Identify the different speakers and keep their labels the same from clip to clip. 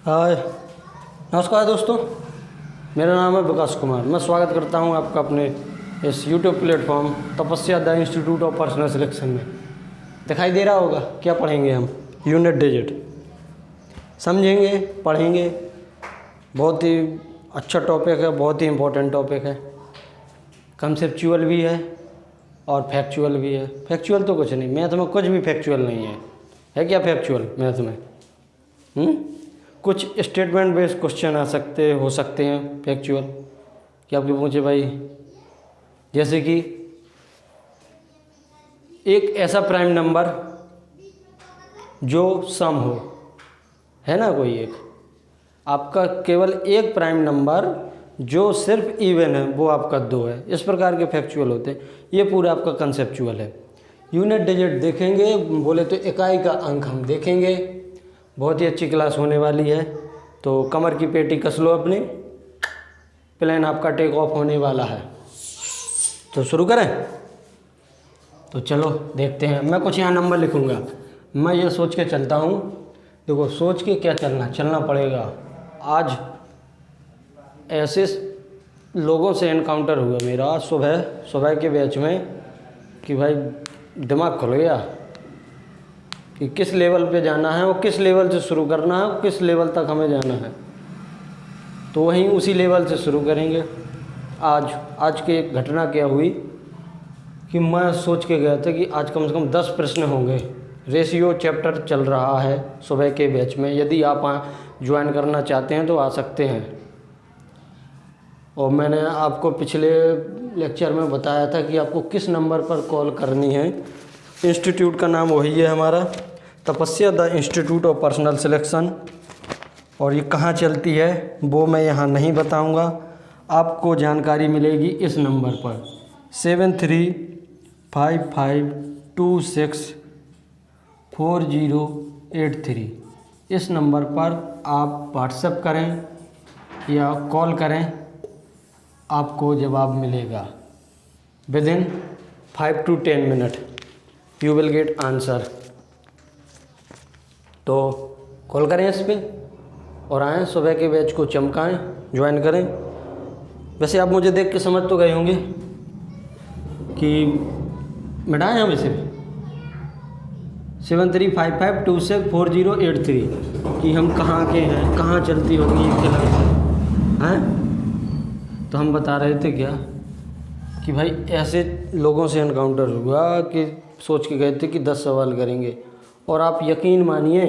Speaker 1: हाय, नमस्कार दोस्तों। मेरा नाम है विकास कुमार। मैं स्वागत करता हूं आपका अपने इस यूट्यूब प्लेटफॉर्म तपस्या the institute of personal selection में। दिखाई दे रहा होगा क्या पढ़ेंगे हम? यूनिट डिजिट समझेंगे, पढ़ेंगे। बहुत ही अच्छा टॉपिक है, बहुत ही इम्पोर्टेंट टॉपिक है। कंसेप्चुअल भी है और फैक्चुअल भी है। फैक्चुअल तो कुछ नहीं, मैथ में कुछ भी फैक्चुअल नहीं है क्या फैक्चुअल मैथ में? कुछ स्टेटमेंट बेस्ड क्वेश्चन हो सकते हैं फैक्चुअल कि आपके पूछे भाई, जैसे कि एक ऐसा प्राइम नंबर जो सम हो, है ना, कोई एक आपका केवल एक प्राइम नंबर जो सिर्फ इवन है वो आपका 2 है। इस प्रकार के फैक्चुअल होते हैं। ये पूरा आपका कंसेप्चुअल है। यूनिट डिजिट देखेंगे, बोले तो इकाई का अंक हम देखेंगे। बहुत ही अच्छी क्लास होने वाली है, तो कमर की पेटी कस लो अपनी, प्लेन आपका टेक ऑफ होने वाला है। तो शुरू करें? तो चलो देखते हैं। मैं कुछ यहाँ नंबर लिखूँगा। मैं ये सोच के चलता हूँ, देखो सोच के क्या चलना पड़ेगा। आज ऐसे लोगों से एनकाउंटर हुआ मेरा सुबह के बैच में कि भाई दिमाग खुल गया कि किस लेवल पे जाना है और किस लेवल से शुरू करना है और किस लेवल तक हमें जाना है। तो वहीं उसी लेवल से शुरू करेंगे। आज की एक घटना क्या हुई कि मैं सोच के गया था कि आज कम से कम 10 प्रश्न होंगे। रेशियो चैप्टर चल रहा है सुबह के बैच में। यदि आप ज्वाइन करना चाहते हैं तो आ सकते हैं। और मैंने आपको पिछले लेक्चर में बताया था कि आपको किस नंबर पर कॉल करनी है। इंस्टीट्यूट का नाम वही है हमारा, तपस्या the institute of personal selection. और ये कहाँ चलती है वो मैं यहाँ नहीं बताऊँगा, आपको जानकारी मिलेगी इस नंबर पर 7355264083। इस नंबर पर आप व्हाट्सएप करें या कॉल करें, आपको जवाब मिलेगा within 5 to 10 minute. You will get answer. तो कॉल करें इस पर और आएँ, सुबह के बैच को चमकाएं, ज्वाइन करें। वैसे आप मुझे देख के समझ तो गए होंगे कि मिटाएं हम इसे 7355264083 कि हम कहाँ के हैं, कहाँ चलती होगी ये क्लास हैं। तो हम बता रहे थे क्या कि भाई ऐसे लोगों से एनकाउंटर हुआ कि सोच के गए थे कि 10 सवाल करेंगे। और आप यकीन मानिए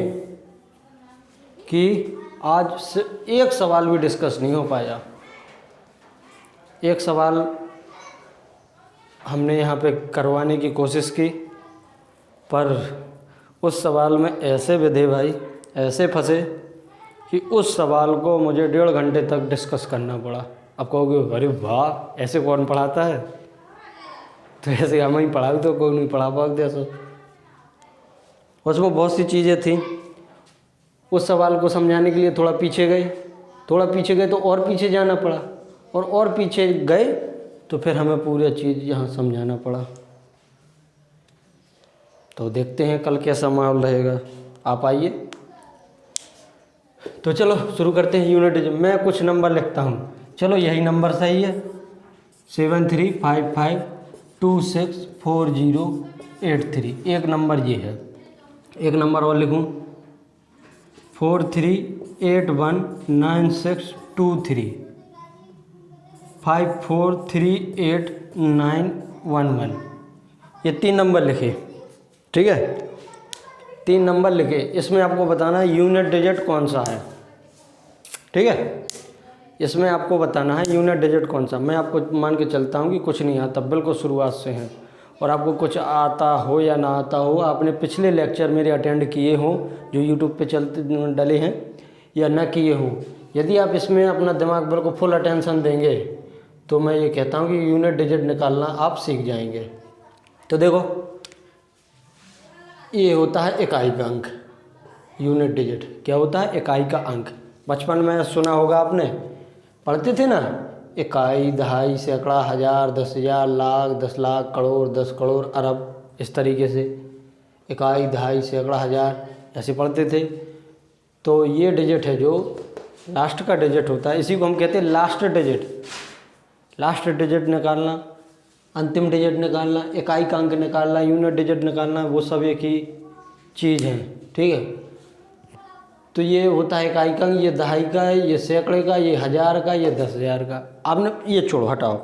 Speaker 1: कि आज से एक सवाल भी डिस्कस नहीं हो पाया। एक सवाल हमने यहाँ पे करवाने की कोशिश की, पर उस सवाल में ऐसे विधे भाई, ऐसे फंसे कि उस सवाल को मुझे 1.5 घंटे तक डिस्कस करना पड़ा। अब कहोगे अरे वाह, ऐसे कौन पढ़ाता है? तो ऐसे हम ही पढ़ा, तो कोई नहीं पढ़ा पाते ऐसा। उसमें बहुत सी चीज़ें थी। उस सवाल को समझाने के लिए थोड़ा पीछे गए तो और पीछे जाना पड़ा, और पीछे गए तो फिर हमें पूरी चीज़ यहाँ समझाना पड़ा। तो देखते हैं कल कैसा माहौल रहेगा। आप आइए। तो चलो शुरू करते हैं यूनिट। मैं कुछ नंबर लिखता हूँ। चलो यही नंबर सही है, 7355264083। एक नंबर ये है। एक नंबर और लिखूँ 43819623 543891। ये 3 नंबर लिखे, ठीक है? 3 नंबर लिखे। इसमें आपको बताना है यूनिट डिजिट कौन सा है, ठीक है? इसमें आपको बताना है यूनिट डिजिट कौन सा। मैं आपको मान के चलता हूँ कि कुछ नहीं आता, बिल्कुल शुरुआत से हैं। और आपको कुछ आता हो या ना आता हो, आपने पिछले लेक्चर मेरे अटेंड किए हों जो यूट्यूब पे चलते डले हैं, या ना किए हों, यदि आप इसमें अपना दिमाग बिल्कुल फुल अटेंशन देंगे तो मैं ये कहता हूँ कि यूनिट डिजिट निकालना आप सीख जाएंगे। तो देखो, ये होता है इकाई का अंक। यूनिट डिजिट क्या होता है? इकाई का अंक। बचपन में सुना होगा आपने, पढ़ते थे ना, इकाई, दहाई, सैकड़ा, हज़ार, 10,000, लाख, 10 लाख, करोड़, 10 करोड़, अरब। इस तरीके से इकाई, दहाई, सैकड़ा, हज़ार ऐसे पढ़ते थे। तो ये डिजिट है जो लास्ट का डिजिट होता है, इसी को हम कहते हैं लास्ट डिजिट। लास्ट डिजिट निकालना, अंतिम डिजिट निकालना, इकाई का अंक निकालना, यूनिट डिजिट निकालना, वो सब एक ही चीज़ है, ठीक है। तो ये होता है इकाई का अंक, ये दहाई का है, ये सैकड़े का, ये हज़ार का, ये 10,000 का। आपने ये छोड़ो, हटाओ,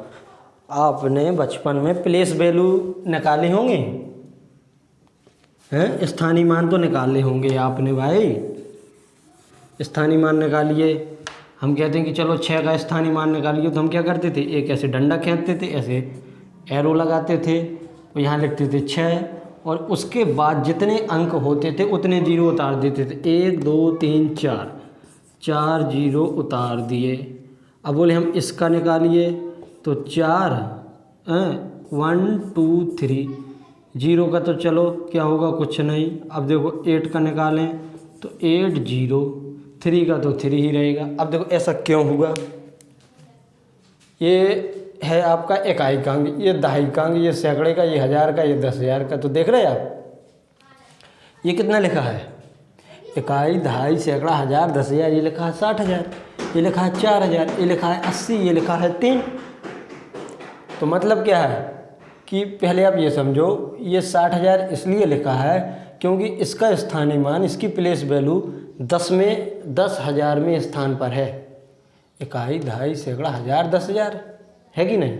Speaker 1: आपने बचपन में प्लेस वैल्यू निकाले होंगे हैं, स्थानीय मान तो निकाले होंगे आपने भाई। स्थानीय मान निकालिए, हम कहते हैं कि चलो 6 का स्थानीय मान निकालिए, तो हम क्या करते थे, एक ऐसे डंडा खींचते थे, ऐसे एरो लगाते थे, और यहाँ लिखते थे 6, और उसके बाद जितने अंक होते थे उतने जीरो उतार देते थे। 1 2 3 4, 4 जीरो उतार दिए। अब बोले हम इसका निकालिए, तो 4 1 2 3, जीरो का तो चलो क्या होगा, कुछ नहीं। अब देखो 8 का निकालें तो 8 0, 3 का तो 3 ही रहेगा। अब देखो ऐसा क्यों हुआ, ये है आपका इकाई का अंक, ये दहाई का अंक, ये सैकड़े का, ये हज़ार का, ये 10,000 का। तो देख रहे हैं आप, ये कितना लिखा है, इकाई, दहाई, सैकड़ा, हज़ार, 10,000, ये लिखा है 60,000, ये लिखा है 4,000, ये लिखा है 80, ये लिखा है 3। तो मतलब क्या है कि पहले आप ये समझो, ये 60,000 इसलिए लिखा है क्योंकि इसका स्थानीय मान, इसकी प्लेस वैल्यू 10,000 में स्थान पर है। इकाई, दहाई, सैकड़ा, हज़ार, 10,000 है कि नहीं।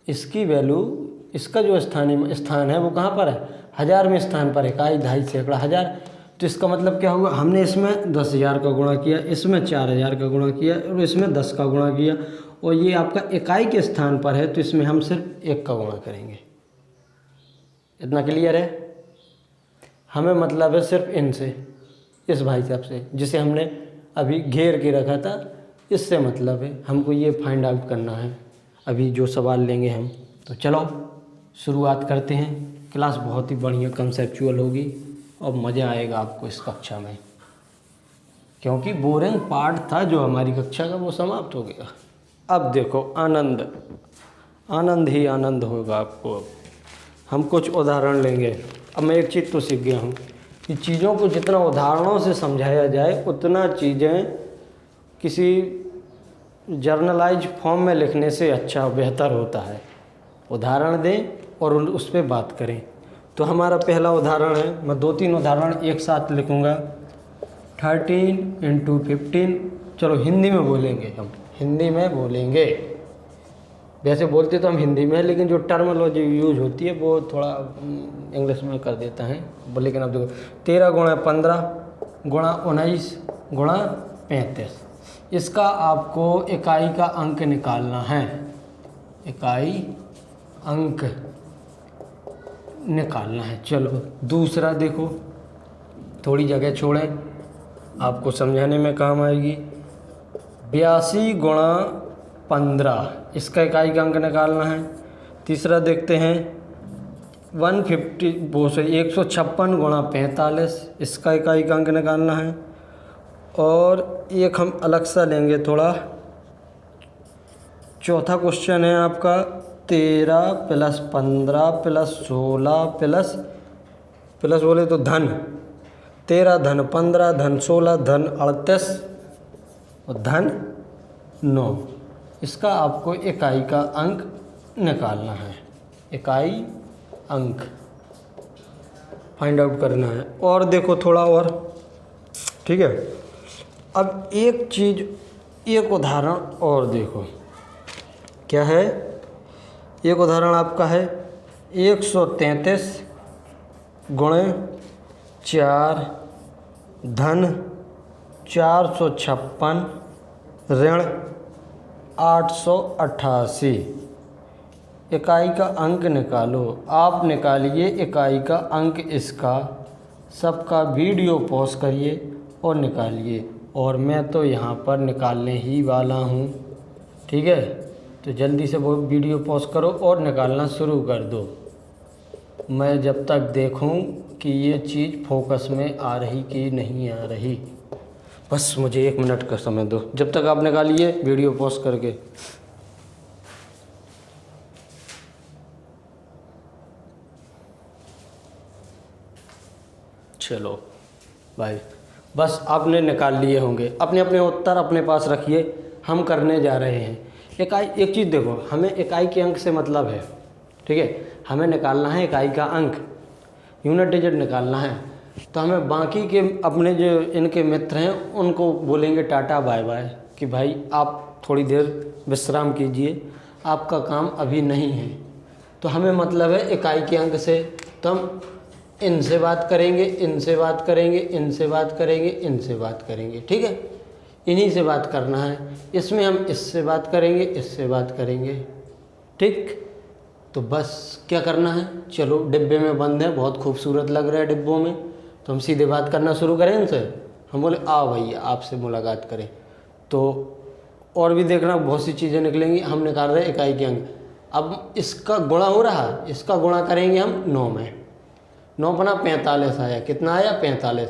Speaker 1: इसकी वैल्यू, इसका जो स्थानीय स्थान है वो कहाँ पर है, 1000 में स्थान पर। इकाई, दहाई, सैकड़ा, हज़ार। तो इसका मतलब क्या हुआ, हमने इसमें 10,000 का गुणा किया, इसमें 4,000 का गुणा किया, और इसमें 10 का गुणा किया, और ये आपका इकाई के स्थान पर है, तो इसमें हम सिर्फ 1 का गुणा करेंगे। इतना क्लियर है। हमें मतलब है सिर्फ इनसे, इस भाई साहब से जिसे हमने अभी घेर के रखा था, इससे मतलब है। हमको ये फाइंड आउट करना है अभी जो सवाल लेंगे हम। तो चलो शुरुआत करते हैं। क्लास बहुत ही बढ़िया कंसेप्चुअल होगी और मज़ा आएगा आपको इस कक्षा में, क्योंकि बोरिंग पार्ट था जो हमारी कक्षा का वो समाप्त हो गया। अब देखो आनंद, आनंद ही आनंद होगा आपको। अब हम कुछ उदाहरण लेंगे। अब मैं एक चीज़ तो सीख गया हूँ कि चीज़ों को जितना उदाहरणों से समझाया जाए उतना चीज़ें किसी जर्नलाइज फॉर्म में लिखने से अच्छा बेहतर होता है। उदाहरण दें और उस पर बात करें। तो हमारा पहला उदाहरण है, मैं 2-3 उदाहरण एक साथ लिखूँगा। 13 × 15, चलो हिंदी में बोलेंगे, हम हिंदी में बोलेंगे। वैसे बोलते तो हम हिंदी में, लेकिन जो टर्मोलॉजी यूज होती है वो थोड़ा इंग्लिश में कर देता है। लेकिन अब देखो 13 × 15 × 19 × 35, इसका आपको इकाई का अंक निकालना है। इकाई अंक निकालना है। चलो दूसरा देखो, थोड़ी जगह छोड़ें, आपको समझाने में काम आएगी। 82 × 15, इसका इकाई का अंक निकालना है। तीसरा देखते हैं 156 × 45, इसका इकाई का अंक निकालना है। और एक हम अलग सा लेंगे थोड़ा। चौथा क्वेश्चन है आपका 13 + 15 + 16 प्लस बोले तो धन 13 धन 15 धन 16 धन 38 और धन 9, इसका आपको इकाई का अंक निकालना है। इकाई अंक फाइंड आउट करना है। और देखो थोड़ा और, ठीक है। अब एक चीज़, एक उदाहरण और देखो, क्या है। एक उदाहरण आपका है 133 × 4 धन 456 ऋण 888, इकाई का अंक निकालो। आप निकालिए इकाई का अंक इसका, सबका वीडियो पॉज करिए और निकालिए। और मैं तो यहाँ पर निकालने ही वाला हूँ, ठीक है। तो जल्दी से वो वीडियो पॉज करो और निकालना शुरू कर दो। मैं जब तक देखूँ कि ये चीज़ फोकस में आ रही कि नहीं आ रही, बस मुझे 1 मिनट का समय दो। जब तक आप निकालिए वीडियो पॉज करके। चलो भाई, बस आपने निकाल लिए होंगे। अपने अपने उत्तर अपने पास रखिए, हम करने जा रहे हैं। एक चीज़ देखो, हमें इकाई के अंक से मतलब है, ठीक है। हमें निकालना है इकाई का अंक, यूनिट डिजिट निकालना है। तो हमें बाकी के अपने जो इनके मित्र हैं उनको बोलेंगे टाटा बाय बाय कि भाई आप थोड़ी देर विश्राम कीजिए, आपका काम अभी नहीं है। तो हमें मतलब है इकाई के अंक से, तो हम इनसे बात करेंगे, इनसे बात करेंगे, इनसे बात करेंगे, इनसे बात करेंगे, ठीक है। इन्हीं से बात करना है। इसमें हम इससे बात करेंगे, इससे बात करेंगे, ठीक। तो बस क्या करना है, चलो डिब्बे में बंद है, बहुत खूबसूरत लग रहा है डिब्बों में, तो हम सीधे बात करना शुरू करें इनसे। हम बोले आओ भैया आपसे मुलाकात करें। तो और भी देखना बहुत सी चीज़ें निकलेंगी। हम निकाल रहे हैं इकाई के अंक। अब इसका गुणा हो रहा है, इसका गुणा करेंगे हम 9 में। 9 बना 45 आया। कितना आया? 45।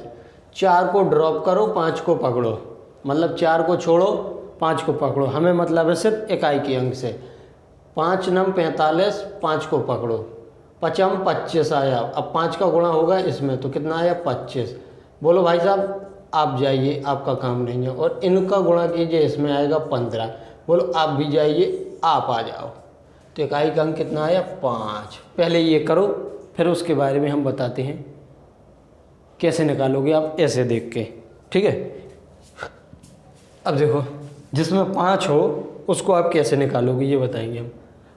Speaker 1: 4 को ड्रॉप करो, 5 को पकड़ो, मतलब 4 को छोड़ो, 5 को पकड़ो। हमें मतलब है सिर्फ इकाई के अंक से। 5 नम 45, 5 को पकड़ो, 5 25 आया। अब 5 का गुणा होगा इसमें, तो कितना आया? 25। बोलो भाई साहब आप जाइए, आपका काम नहीं है। और इनका गुणा कीजिए, इसमें आएगा 15। बोलो आप भी जाइए, आप आ जाओ। तो इकाई का अंक कितना आया? 5। पहले ये करो, फिर उसके बारे में हम बताते हैं कैसे निकालोगे आप, ऐसे देख के, ठीक है। अब देखो, जिसमें 5 हो उसको आप कैसे निकालोगे ये बताएंगे हम।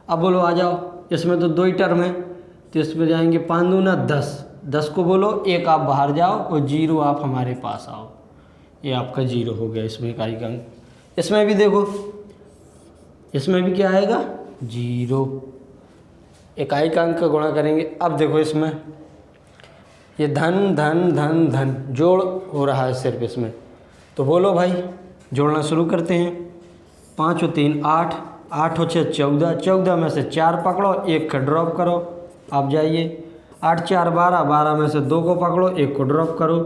Speaker 1: अब बोलो आ जाओ, इसमें तो 2 ही टर्म है, तो इसमें जाएंगे 5 दूना 10। 10 को बोलो 1 आप बाहर जाओ और 0 आप हमारे पास आओ। ये आपका 0 हो गया इसमें इकाई का अंक। इसमें भी देखो, इसमें भी क्या आएगा? 0। इकाई का अंक का गुणा करेंगे। अब देखो इसमें ये धन धन धन धन जोड़ हो रहा है सिर्फ इसमें। तो बोलो भाई जोड़ना शुरू करते हैं। 5 और 3 8, 8 और 6 14, 14 में से 4 पकड़ो, 1 का ड्रॉप करो, आप जाइए। 8 4 12, 12 में से 2 को पकड़ो, 1 को ड्रॉप करो।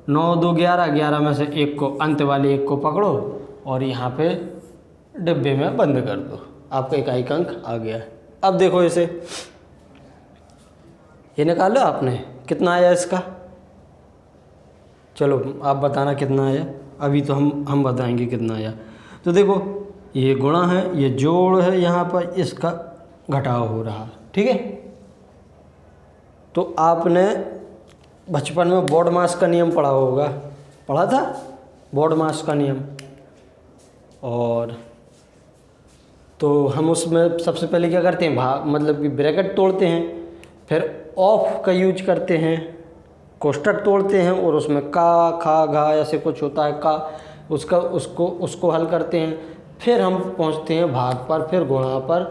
Speaker 1: 9 2 11, 11 में से 1 को, अंत वाले 1 को पकड़ो और यहाँ पे डिब्बे में बंद कर दो। आपका इकाई का अंक आ गया है। अब देखो इसे, ये निकालो आपने, कितना आया इसका? चलो आप बताना कितना आया। अभी तो हम बताएंगे कितना आया। तो देखो ये गुणा है, ये जोड़ है, यहाँ पर इसका घटाव हो रहा, ठीक है। तो आपने बचपन में बोर्ड मास का नियम पढ़ा होगा, पढ़ा था बोर्ड मास का नियम। और तो हम उसमें सबसे पहले क्या करते हैं, भाग मतलब कि ब्रैकेट तोड़ते हैं, फिर ऑफ का यूज करते हैं, कोष्टक तोड़ते हैं और उसमें का खा घा ऐसे कुछ होता है का, उसको हल करते हैं। फिर हम पहुंचते हैं भाग पर, फिर गुणा पर।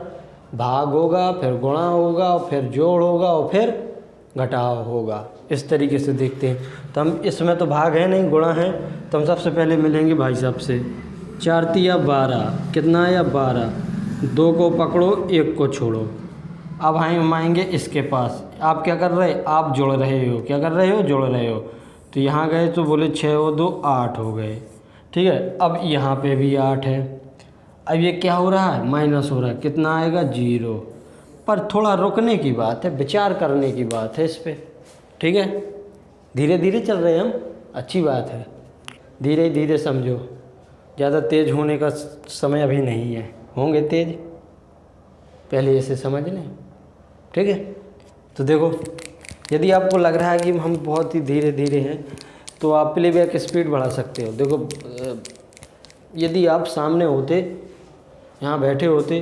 Speaker 1: भाग होगा, फिर गुणा होगा, फिर जोड़ होगा और फिर घटाव होगा। इस तरीके से देखते हैं। तो हम इसमें तो भाग है नहीं, गुणा है। तो हम सबसे पहले मिलेंगे भाई साहब से। 4 तिया 12, कितना आया? 12। 2 को पकड़ो, 1 को छोड़ो। अब हम आएंगे इसके पास। आप क्या कर रहे? आप जोड़ रहे हो। क्या कर रहे हो? जोड़ रहे हो। तो यहाँ गए तो बोले 6 और 2 8 हो गए, ठीक है। अब यहाँ पे भी 8 है। अब ये क्या हो रहा है? माइनस हो रहा है। कितना आएगा? 0। पर थोड़ा रुकने की बात है, विचार करने की बात है इस पर, ठीक है। धीरे धीरे चल रहे हैं हम, अच्छी बात है। धीरे धीरे समझो, ज़्यादा तेज़ होने का समय अभी नहीं है, होंगे तेज़, पहले इसे समझ लें, ठीक है। तो देखो, यदि आपको लग रहा है कि हम बहुत ही धीरे धीरे हैं तो आप प्लेबैक स्पीड बढ़ा सकते हो। देखो यदि आप सामने होते, यहाँ बैठे होते,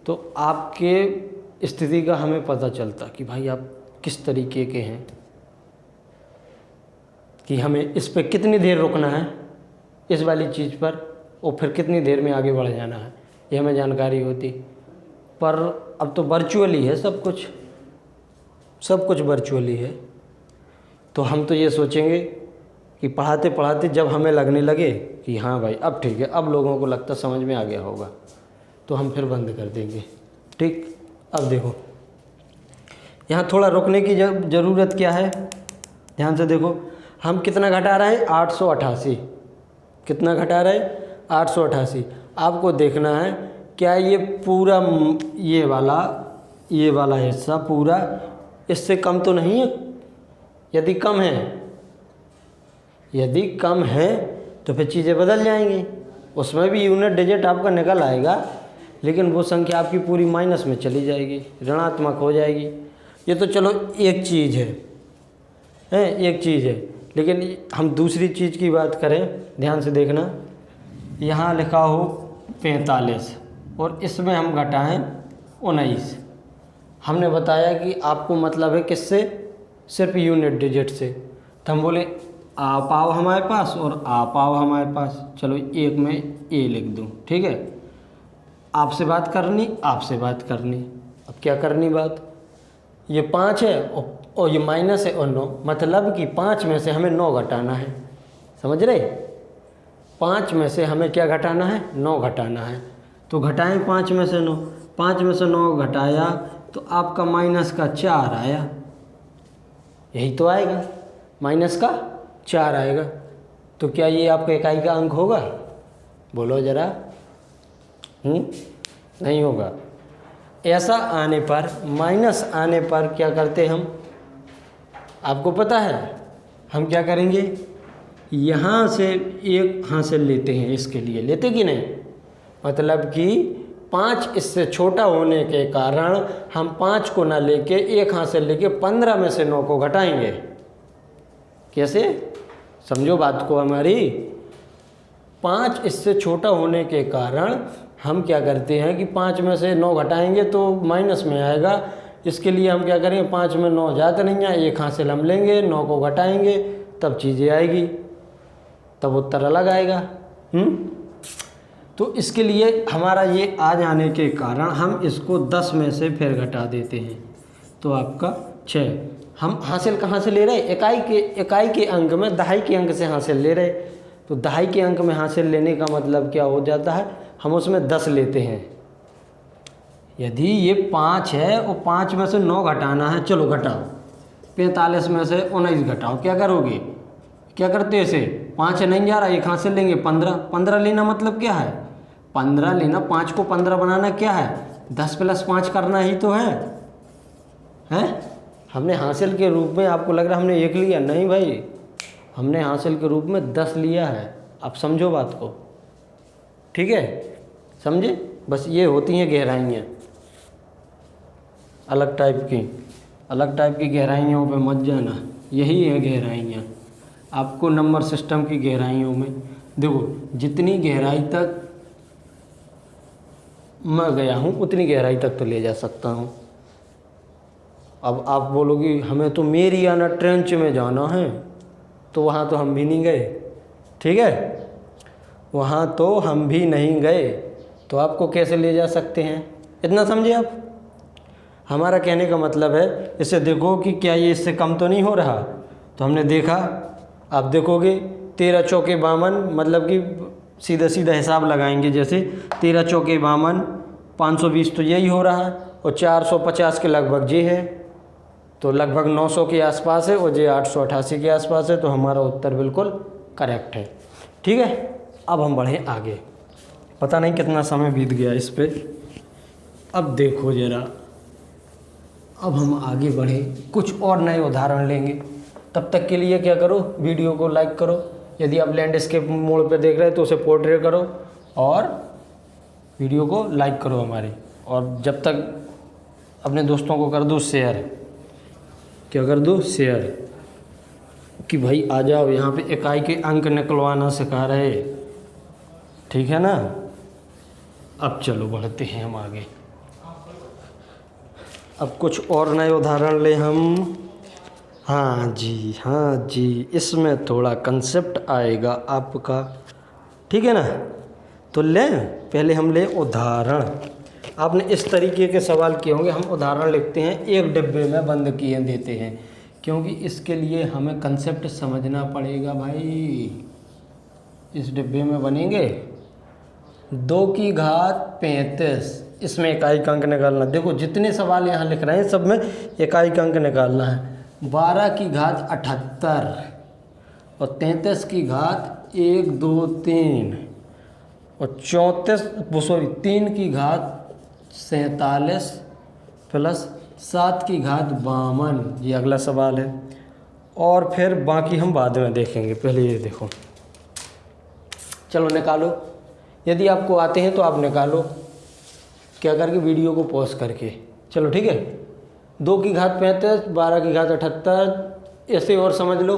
Speaker 1: तो आपके स्थिति का हमें पता चलता कि भाई आप किस तरीके के हैं, कि हमें इस पर कितनी देर रुकना है, इस वाली चीज़ पर, और फिर कितनी देर में आगे बढ़ जाना है, ये हमें जानकारी होती। पर अब तो वर्चुअली है सब कुछ, सब कुछ वर्चुअली है। तो हम तो ये सोचेंगे कि पढ़ाते पढ़ाते जब हमें लगने लगे कि हाँ भाई अब ठीक है, अब लोगों को लगता समझ में आ गया होगा, तो हम फिर बंद कर देंगे, ठीक। अब देखो यहाँ थोड़ा रुकने की ज़रूरत क्या है, ध्यान से देखो। हम कितना घटा रहे हैं? 888। कितना घटा रहे हैं? 888। आपको देखना है क्या ये पूरा ये वाला हिस्सा पूरा इससे कम तो नहीं है। यदि कम है यदि कम है तो फिर चीज़ें बदल जाएंगी, उसमें भी यूनिट डिजिट आपका निकल आएगा, लेकिन वो संख्या आपकी पूरी माइनस में चली जाएगी, ऋणात्मक हो जाएगी। ये तो चलो एक चीज़ है एक चीज़ है। लेकिन हम दूसरी चीज़ की बात करें, ध्यान से देखना, यहाँ लिखा हो 45 और इसमें हम घटाएं 19। हमने बताया कि आपको मतलब है किससे, सिर्फ यूनिट डिजिट से। तो हम बोले आप आओ हमारे पास और आप आओ हमारे पास। चलो एक में ए लिख दूँ, ठीक है। आपसे बात करनी, आपसे बात करनी। अब क्या करनी बात, ये 5 है और ये माइनस है और 9, मतलब कि 5 में से हमें 9 घटाना है। समझ रहे, 5 में से हमें क्या घटाना है, 9 घटाना है। तो घटाएं 5 में से 9, 5 में से 9 घटाया तो आपका माइनस का 4 आया। यही तो आएगा, माइनस का 4 आएगा। तो क्या ये आपका इकाई का अंक होगा, बोलो ज़रा। नहीं होगा। ऐसा आने पर, माइनस आने पर क्या करते हम, आपको पता है हम क्या करेंगे, यहाँ से एक हासिल लेते हैं, इसके लिए लेते कि नहीं, मतलब कि 5 इससे छोटा होने के कारण हम 5 को ना लेके एक हासिल लेके 15 में से 9 को घटाएंगे। कैसे, समझो बात को हमारी। 5 इससे छोटा होने के कारण हम क्या करते हैं कि 5 में से 9 घटाएंगे तो माइनस में आएगा। इसके लिए हम क्या करेंगे, 5 में 9 जाते नहीं है, एक हासिल हम लेंगे, 9 को घटाएंगे, तब चीज़ें आएगी, तब उत्तर अलग आएगा। तो इसके लिए हमारा ये आ जाने के कारण हम इसको 10 में से फिर घटा देते हैं, तो आपका 6। हम हासिल कहाँ से ले रहे हैं, इकाई के अंक में दहाई के अंक से हासिल ले रहे। तो दहाई के अंक में हासिल लेने का मतलब क्या हो जाता है, हम उसमें 10 लेते हैं। यदि ये 5 है और 5 में से 9 घटाना है, चलो घटाओ, 45 में से 19 घटाओ, क्या करोगे, क्या करते ऐसे, 5 नहीं जा रहा, एक हासिल लेंगे 15। 15 लेना मतलब क्या है, 15 लेना, 5 को 15 बनाना क्या है, 10 + 5 करना ही तो है। हमने हासिल के रूप में, आपको लग रहा है हमने 1 लिया, नहीं भाई, हमने हासिल के रूप में 10 लिया है। आप समझो बात को, ठीक है, समझे। बस ये होती हैं गहराइयाँ, अलग टाइप की गहराइयों पे मत जाना, यही है गहराइयाँ। आपको नंबर सिस्टम की गहराइयों में देखो, जितनी गहराई तक मैं गया हूँ उतनी गहराई तक तो ले जा सकता हूँ। अब आप बोलोगे हमें तो मेरियाना ट्रेंच में जाना है, तो वहाँ तो हम भी नहीं गए, ठीक है, वहाँ तो हम भी नहीं गए, तो आपको कैसे ले जा सकते हैं, इतना समझे आप। हमारा कहने का मतलब है, इसे देखो कि क्या ये इससे कम तो नहीं हो रहा। तो हमने देखा, आप देखोगे 13 चौके 52, मतलब कि सीधा सीधा हिसाब लगाएंगे, जैसे 13 चौके 52, 520 तो यही हो रहा है, और 450 के लगभग ये है, तो लगभग 900 के आसपास है, और ये 888 के आसपास है। तो हमारा उत्तर बिल्कुल करेक्ट है, ठीक है। अब हम बढ़ें आगे, पता नहीं कितना समय बीत गया इस पे। अब देखो ज़रा, अब हम आगे बढ़ें, कुछ और नए उदाहरण लेंगे। तब तक के लिए क्या करो, वीडियो को लाइक करो, यदि आप लैंडस्केप मोड पे देख रहे हैं तो उसे पोर्ट्रेट करो, और वीडियो को लाइक करो हमारी, और जब तक अपने दोस्तों को कर दो शेयर। क्या कर दो, शेयर, कि भाई आ जाओ, यहाँ पे इकाई के अंक निकलवाना सिखा रहे, ठीक है ना। अब चलो बढ़ते हैं हम आगे, अब कुछ और नए उदाहरण ले हम। हाँ जी, इसमें थोड़ा कंसेप्ट आएगा आपका, ठीक है ना। तो लें, पहले हम ले उदाहरण। आपने इस तरीके के सवाल किए होंगे, हम उदाहरण लिखते हैं, एक डिब्बे में बंद किए देते हैं, क्योंकि इसके लिए हमें कंसेप्ट समझना पड़ेगा भाई। इस डिब्बे में बनेंगे 2 की घात 35, इसमें इकाई का अंक निकालना। देखो जितने सवाल यहाँ लिख रहे हैं सब में इकाई का अंक निकालना है। 12 की घात 78 और 33 की घात 1 2 3 और 3 की घात 47 प्लस 7 की घात 52, ये अगला सवाल है। और फिर बाकी हम बाद में देखेंगे। पहले ये देखो, चलो निकालो। यदि आपको आते हैं तो आप निकालो, क्या करके, वीडियो को पॉज करके। चलो ठीक है। 2 की घात 35, 12 की घात 78, ऐसे और समझ लो।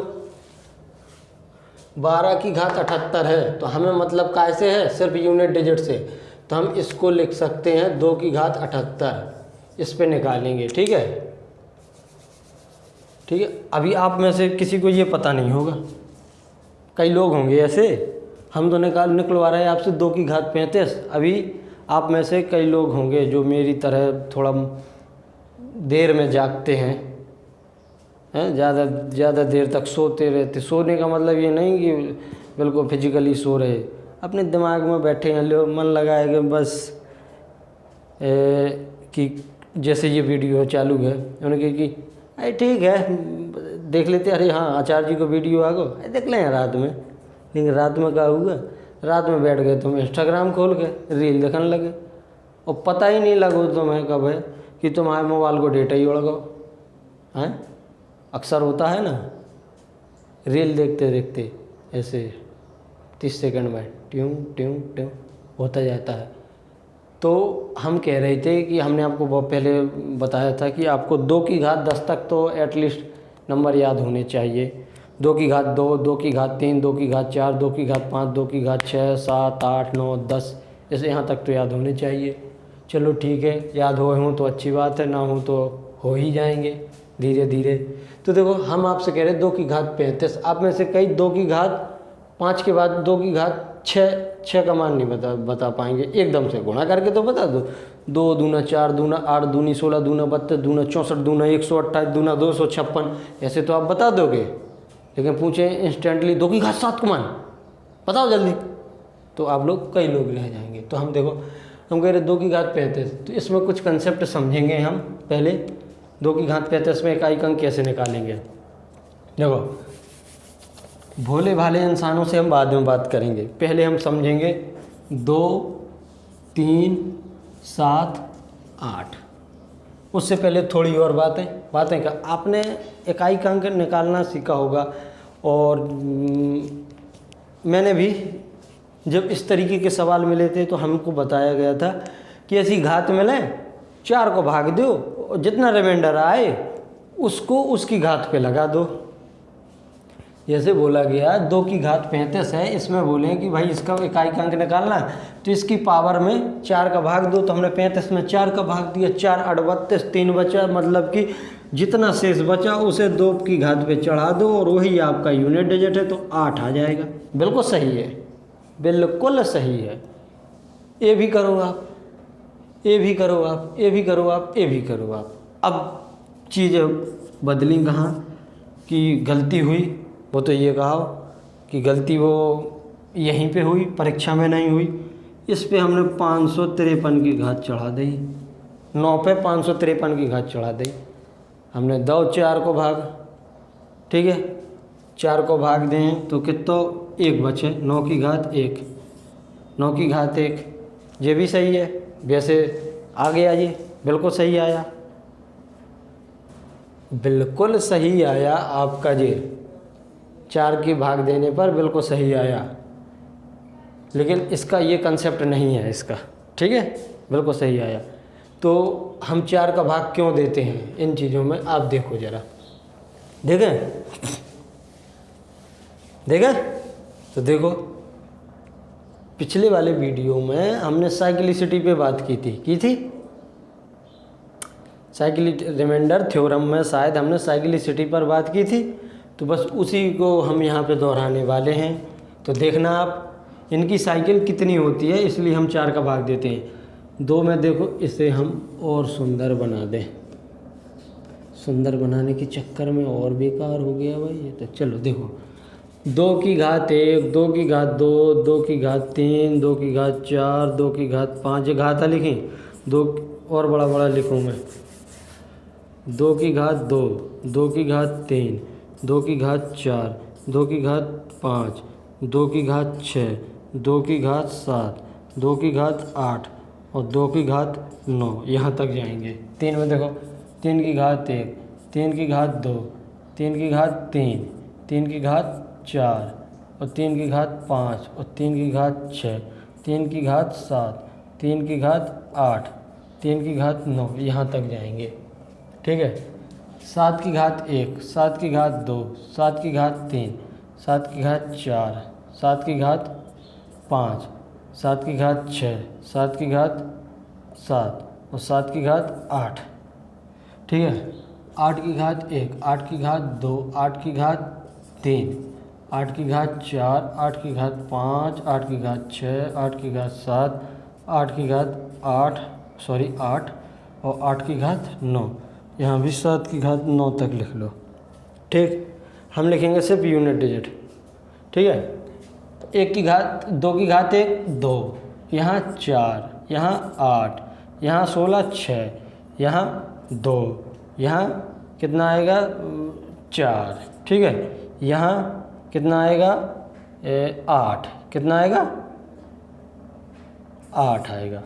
Speaker 1: 12 की घात 78 है तो हमें मतलब कैसे है, सिर्फ यूनिट डिजिट से, तो हम इसको लिख सकते हैं 2 की घात 78, इस पे निकालेंगे। ठीक है, ठीक है। अभी आप में से किसी को ये पता नहीं होगा, कई लोग होंगे ऐसे, हम तो निकलवा रहे हैं आपसे 2 की घात 35। अभी आप में से कई लोग होंगे जो मेरी तरह थोड़ा देर में जागते हैं, ज़्यादा देर तक सोते रहते। सोने का मतलब ये नहीं कि बिल्कुल फिजिकली सो रहे, अपने दिमाग में बैठे हैं, लोग मन लगाए कि बस कि जैसे ये वीडियो चालू है, उन्होंने कहा कि अरे ठीक है देख लेते, अरे हाँ आचार्य जी को वीडियो आ गो, देख लें रात में। लेकिन रात में क्या हुआ, रात में बैठ गए तुम इंस्टाग्राम खोल के रील देखने लगे, और पता ही नहीं लगो तुम्हें कब है कि तुम्हारे मोबाइल को डेटा ही उड़ गो। हैं, अक्सर होता है ना, रील देखते देखते ऐसे 30 सेकंड में ट्यूं ट्यूं ट्यूं होता जाता है। तो हम कह रहे थे कि हमने आपको बहुत पहले बताया था कि आपको 2 की घात 10 तक तो एटलीस्ट नंबर याद होने चाहिए। 2 की घात 2, 2 की घात 3, 2 की घात 4, 2 की घात 5, 2 की घात 6, 7, 8, 9, 10, जैसे यहाँ तक तो याद होने चाहिए। चलो ठीक है, याद हुए हों तो अच्छी बात है, ना हो तो हो ही जाएंगे धीरे धीरे। तो देखो हम आपसे कह रहे हैं 2 की घात 35, आप में से कई 2 की घात 5 के बाद 2 की घात 6 का मान नहीं बता पाएंगे, एकदम से गुणा करके तो बता दो। 2 दूना 4, दूना 8, दूनी 16, दूना 32, दूना 64, दूना 128, दूना 256, ऐसे तो आप बता दोगे। लेकिन पूछे इंस्टेंटली 2 की घात 7 का मान बताओ जल्दी, तो आप लोग कई लोग रह जाएंगे। तो हम देखो, हम कह रहे 2 की घात 35, तो इसमें कुछ कंसेप्ट समझेंगे हम पहले। 2 की घात 35 में इकाई अंक कैसे निकालेंगे, देखो भोले भाले इंसानों से हम बाद में बात करेंगे, पहले हम समझेंगे 2, 3, 7, 8। उससे पहले थोड़ी और बातें का आपने इकाई का अंक निकालना सीखा होगा। और मैंने भी जब इस तरीके के सवाल मिले थे तो हमको बताया गया था कि ऐसी घात मिले 4 को भाग दो और जितना रिमाइंडर आए उसको उसकी घात पे लगा दो। जैसे बोला गया 2 की घात 35 है, इसमें बोले कि भाई इसका इकाई का अंक निकालना है तो इसकी पावर में 4 का भाग दो, तो हमने 35 में 4 का भाग दिया, 4 38, 3 बचा, मतलब कि जितना शेष बचा उसे 2 की घात पे चढ़ा दो और वही आपका यूनिट डिजिट है, तो 8 आ जाएगा। बिल्कुल सही है, बिल्कुल सही है। ये भी करो आप, ये भी करो आप, ये भी करो आप, ये भी करो आप। अब चीज़ें बदली कहाँ कि गलती हुई, वो तो ये कहा कि गलती वो यहीं पे हुई, परीक्षा में नहीं हुई। इस पे हमने 553 की घात चढ़ा दी, 9 पे 553 की घात चढ़ा दी हमने। 2 4 को भाग, ठीक है, 4 को भाग दें तो कितना 1 बचे, 9 की घात 1, 9 की घात 1, ये भी सही है। वैसे आ गया ये, बिल्कुल सही आया, बिल्कुल सही आया आपका ये, 4 की भाग देने पर बिल्कुल सही आया। लेकिन इसका ये कंसेप्ट नहीं है इसका, ठीक है, बिल्कुल सही आया। तो हम 4 का भाग क्यों देते हैं इन चीज़ों में, आप देखो ज़रा, देखें तो देखो पिछले वाले वीडियो में हमने साइक्लिसिटी पे बात की थी रिमाइंडर थ्योरम में शायद हमने साइक्लिसिटी पर बात की थी, तो बस उसी को हम यहाँ पे दोहराने वाले हैं। तो देखना आप इनकी साइकिल कितनी होती है, इसलिए हम 4 का भाग देते हैं 2 में। देखो इसे हम और सुंदर बना दें, सुंदर बनाने के चक्कर में और बेकार हो गया भाई ये तो। चलो देखो 2 की घात 1, 2 की घात 2, 2 की घात 3, 2 की घात 4, 2 की घात 5, ये घाता लिखें, 2 और बड़ा लिखूँ मैं, 2 की घात 2, 2 की घात 3, 2 की घात 4, 2 की घात 5, 2 की घात 6, 2 की घात 7, 2 की घात 8 और 2 की घात 9, यहाँ तक जाएंगे। 3 में देखो 3 की घात 1, 3 की घात 2, 3 की घात 3, 3 की घात 4 और 3 की घात 5 और 3 की घात 6, 3 की घात 7, 3 की घात 8, 3 की घात 9, यहाँ तक जाएंगे। ठीक है। 7 की घात 1, 7 की घात 2, 7 की घात 3, 7 की घात 4, 7 की घात 5, 7 की घात 6, 7 की घात 7 और 7 की घात 8। ठीक है। 8 की घात 1, 8 की घात 2, 8 की घात 3, 8 की घात 4, 8 की घात 5, 8 की घात 6, 8 की घात 7, 8 की घात 8 और 8 की घात 9। यहाँ भी 7 की घात 9 तक लिख लो। ठीक। हम लिखेंगे सिर्फ यूनिट डिजिट। ठीक है। 1 की घात 2 की घात 1 2, यहाँ 4, यहाँ 8, यहाँ 16 6, यहाँ 2, यहाँ कितना आएगा 4। ठीक है। यहाँ कितना आएगा 8, कितना आएगा 8 आएगा।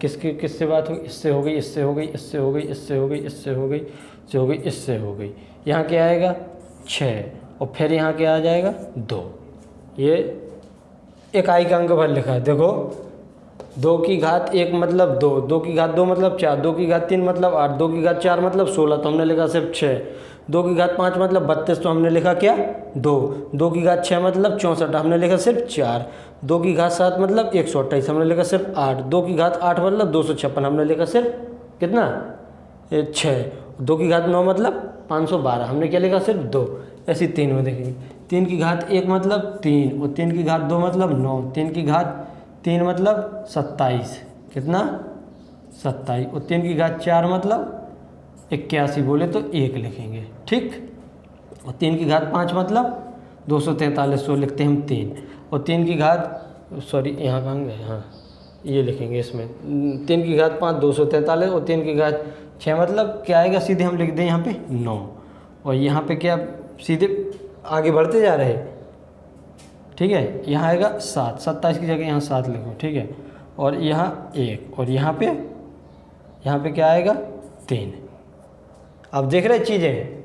Speaker 1: किससे बात हुई? इससे हो गई, इससे हो गई, इससे हो गई, इससे हो गई, इससे हो गई, इससे हो गई, इससे हो गई। यहाँ क्या आएगा 6 और फिर यहाँ क्या आ जाएगा 2। ये इकाई का अंक भर लिखा है। देखो 2 की घात 1 मतलब 2, 2 की घात 2 मतलब 4, 2 की घात 3 मतलब 8, 2 की घात 4 मतलब 16, तो हमने लिखा सिर्फ 6। 2 की घात 5 मतलब 32, तो हमने लिखा क्या 2। 2 की घात 6 मतलब 64, हमने लिखा सिर्फ 4। 2 की घात 7 मतलब 128, हमने लिखा सिर्फ 8। 2 की घात 8 मतलब 256, हमने लिखा सिर्फ कितना 6। 2 की घात 9 मतलब 512, हमने क्या लिखा सिर्फ 2। ऐसी 3 में देखेंगे। 3 की घात 1 मतलब 3 और 3 की घात 2 मतलब 9, 3 की घात 3 मतलब 27, कितना 27 और 3 की घात 4 मतलब 81, बोले तो 1 लिखेंगे। ठीक। और 3 की घात 5 मतलब 243, तो लिखते हैं हम 3 और 3 की घात सॉरी यहाँ कहाँ गए, हाँ ये लिखेंगे इसमें। 3 की घात 5 243 और 3 की घात 6 मतलब क्या आएगा, सीधे हम लिख दें यहाँ पे 9 और यहाँ पे क्या सीधे आगे बढ़ते जा रहे। ठीक है। यहाँ आएगा 7, 27 की जगह यहाँ 7 लिखो। ठीक है। और यहाँ 1 और यहाँ पे क्या आएगा 3। अब देख रहे चीज़ें,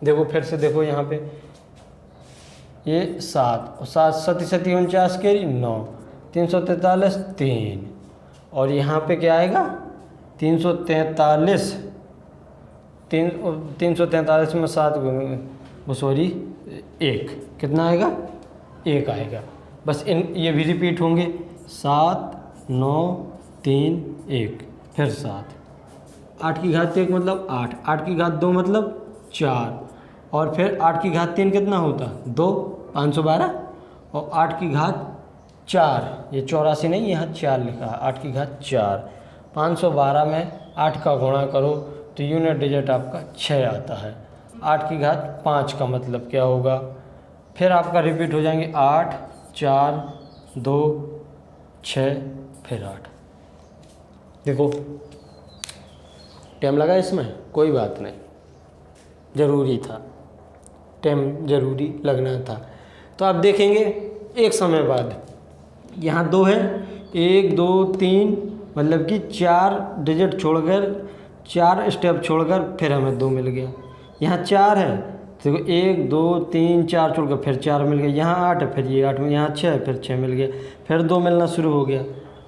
Speaker 1: देखो फिर से देखो यहाँ पे ये 7 और 7 सती 49 के 9, 343 3 और यहाँ पे क्या आएगा 343, 343 में 7 वो सॉरी 1, कितना आएगा 1 आएगा। बस ये भी रिपीट होंगे 7 9 3 1 फिर 7। 8 की घात 1 मतलब 8, 8 की घात 2 मतलब 4 और फिर 8 की घात 3 कितना होता 2, 512 और 8 की घात 4, ये 84 नहीं, यहाँ 4 लिखा है, 8 की घात 4। 512 में 8 का गुणा करो तो यूनिट डिजिट आपका 6 आता है। 8 की घात 5 का मतलब क्या होगा, फिर आपका रिपीट हो जाएंगे 8 4 2 6 फिर 8। देखो टाइम लगा इसमें, कोई बात नहीं, ज़रूरी था, टाइम ज़रूरी लगना था। तो आप देखेंगे एक समय बाद यहाँ 2 है, 1 2 3 मतलब कि 4 डिजिट छोड़कर 4 स्टेप छोड़कर फिर हमें 2 मिल गया। यहाँ 4 है, देखो 1 2 3 4 छोड़कर फिर 4 मिल गया। यहाँ 8 है, फिर ये 8 में, यहाँ 6 है, फिर 6 मिल गया, फिर 2 मिलना शुरू हो गया।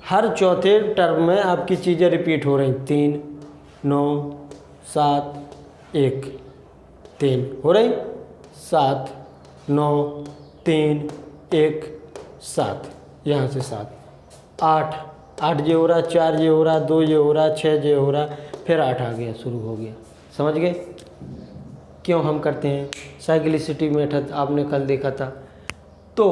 Speaker 1: हर चौथे टर्म में आपकी चीज़ें रिपीट हो रही, 3 9 7 1 3 हो रही, 7 9 3 1 7, यहाँ से 7 8 8 ये हो रहा, 4 ये हो रहा, 2 ये हो रहा, 6 ये हो रहा, फिर 8 आ गया, शुरू हो गया। समझ गए क्यों हम करते हैं? साइक्लिसिटी मेथड आपने कल देखा था। तो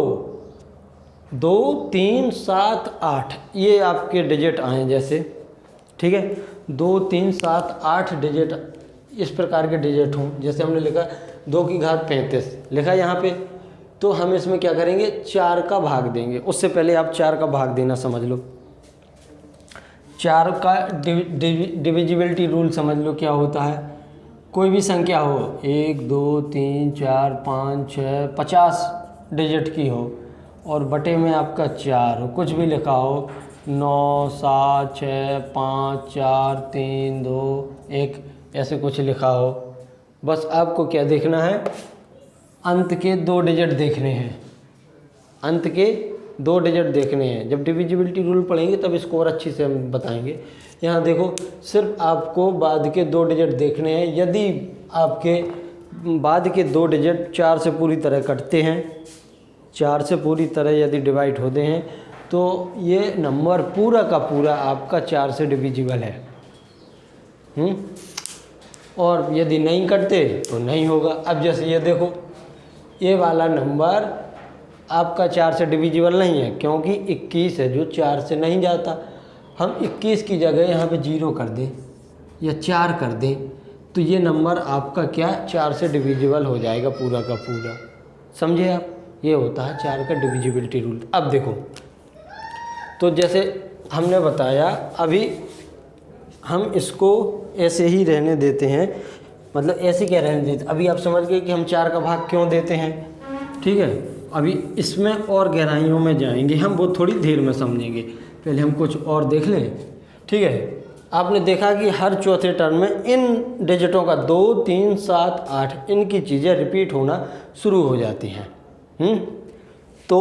Speaker 1: 2 3 7 8 ये आपके डिजिट आए जैसे, ठीक है, 2 3 7 8 डिजिट इस प्रकार के डिजिट हों। जैसे हमने लिखा 2 की घात 35 लिखा यहाँ पे, तो हम इसमें क्या करेंगे 4 का भाग देंगे। उससे पहले आप 4 का भाग देना समझ लो। 4 का डिविजिबिलिटी रूल समझ लो क्या होता है। कोई भी संख्या हो 1 2 3 4 5 6 50 डिजिट की हो और बटे में आपका 4 हो, कुछ भी लिखा हो 9 7 6 5 4 3 2 1 ऐसे कुछ लिखा हो, बस आपको क्या देखना है, अंत के 2 डिजिट देखने हैं, अंत के 2 डिजिट देखने हैं। जब डिविजिबिलिटी रूल पढ़ेंगे तब इसको और अच्छी से हम बताएंगे। यहाँ देखो, सिर्फ आपको बाद के 2 डिजिट देखने हैं। यदि आपके बाद के 2 डिजिट 4 से पूरी तरह कटते हैं, 4 से पूरी तरह यदि डिवाइड होते हैं, तो ये नंबर पूरा का पूरा आपका 4 से डिविजिबल है। और यदि नहीं कटते तो नहीं होगा। अब जैसे ये देखो, ये वाला नंबर आपका 4 से डिविजिबल नहीं है, क्योंकि 21 है जो 4 से नहीं जाता। हम 21 की जगह यहाँ पे 0 कर दें या 4 कर दें, तो ये नंबर आपका क्या 4 से डिविजिबल हो जाएगा पूरा का पूरा। समझे आप? ये होता है 4 का डिविजिबिलिटी रूल। अब देखो, तो जैसे हमने बताया, अभी हम इसको ऐसे ही रहने देते हैं, मतलब ऐसे क्या रहने देते, अभी आप समझ गए कि हम 4 का भाग क्यों देते हैं। ठीक है, अभी इसमें और गहराइयों में जाएंगे हम, वो थोड़ी देर में समझेंगे। पहले हम कुछ और देख लें। ठीक है, आपने देखा कि हर चौथे टर्म में इन डिजिटों का 2, 3, 7, 8 इनकी चीज़ें रिपीट होना शुरू हो जाती हैं। तो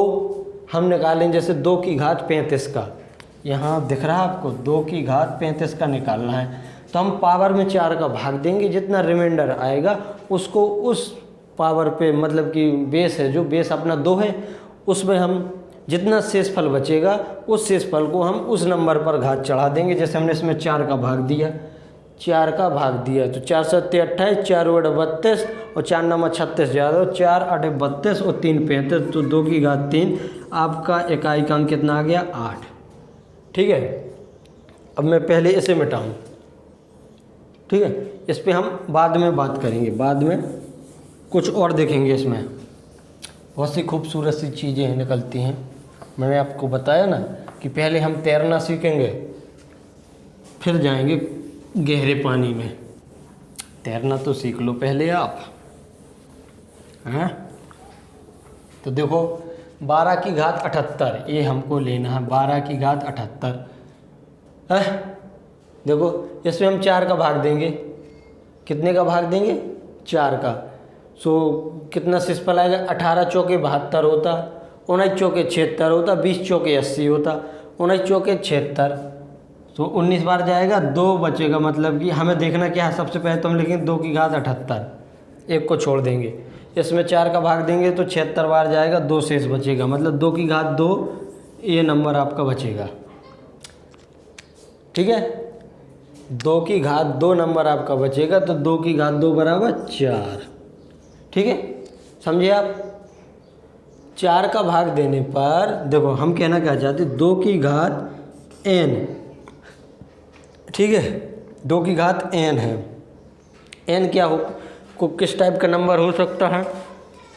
Speaker 1: हम निकालें जैसे 2 की घात 35 का, यहाँ दिख रहा है आपको 2 की घात 35 का निकालना है, तो हम पावर में 4 का भाग देंगे, जितना रिमाइंडर आएगा उसको उस पावर पे, मतलब कि बेस है, जो बेस अपना 2 है, उसमें हम जितना शेषफल बचेगा उस शेषफल को हम उस नंबर पर घात चढ़ा देंगे। जैसे हमने इसमें 4 का भाग दिया, 4 का भाग दिया तो 4 7 28, 4 बटे 32 और 4 9 36 ज़्यादा, 4 8 32 और 3 35, तो 2 की घात 3, आपका इकाई का अंक कितना आ गया 8। ठीक है, अब मैं पहले इसे मिटाऊँ। ठीक है, इस पे हम बाद में बात करेंगे, बाद में कुछ और देखेंगे। इसमें बहुत सी खूबसूरत सी चीज़ें निकलती हैं। मैंने आपको बताया ना कि पहले हम तैरना सीखेंगे, फिर जाएंगे गहरे पानी में। तैरना तो सीख लो पहले आप, हैं? तो देखो 12 की घात 78 ये हमको लेना है, 12 की घात 78 है। देखो इसमें हम 4 का भाग देंगे, कितने का भाग देंगे 4 का। सो कितना शेषफल आएगा, 18 चौके 72 होता, 19 चौके 76 होता, 20 चौके 80 होता, 19 चौके 76, तो 19 बार जाएगा, 2 बचेगा। मतलब कि हमें देखना क्या है, सबसे पहले तो हम लिखेंगे 2 की घात 78, एक को छोड़ देंगे, इसमें 4 का भाग देंगे तो 76 बार जाएगा, 2 शेष बचेगा, मतलब 2 की घात 2 ये नंबर आपका बचेगा। ठीक है, 2 की घात 2 नंबर आपका बचेगा, तो 2 की घात 2 बराबर 4। ठीक है, समझे आप? 4 का भाग देने पर देखो हम कहना क्या चाहते, 2 की घात n। ठीक है, 2 की घात n है। n क्या हो, को किस टाइप का नंबर हो सकता है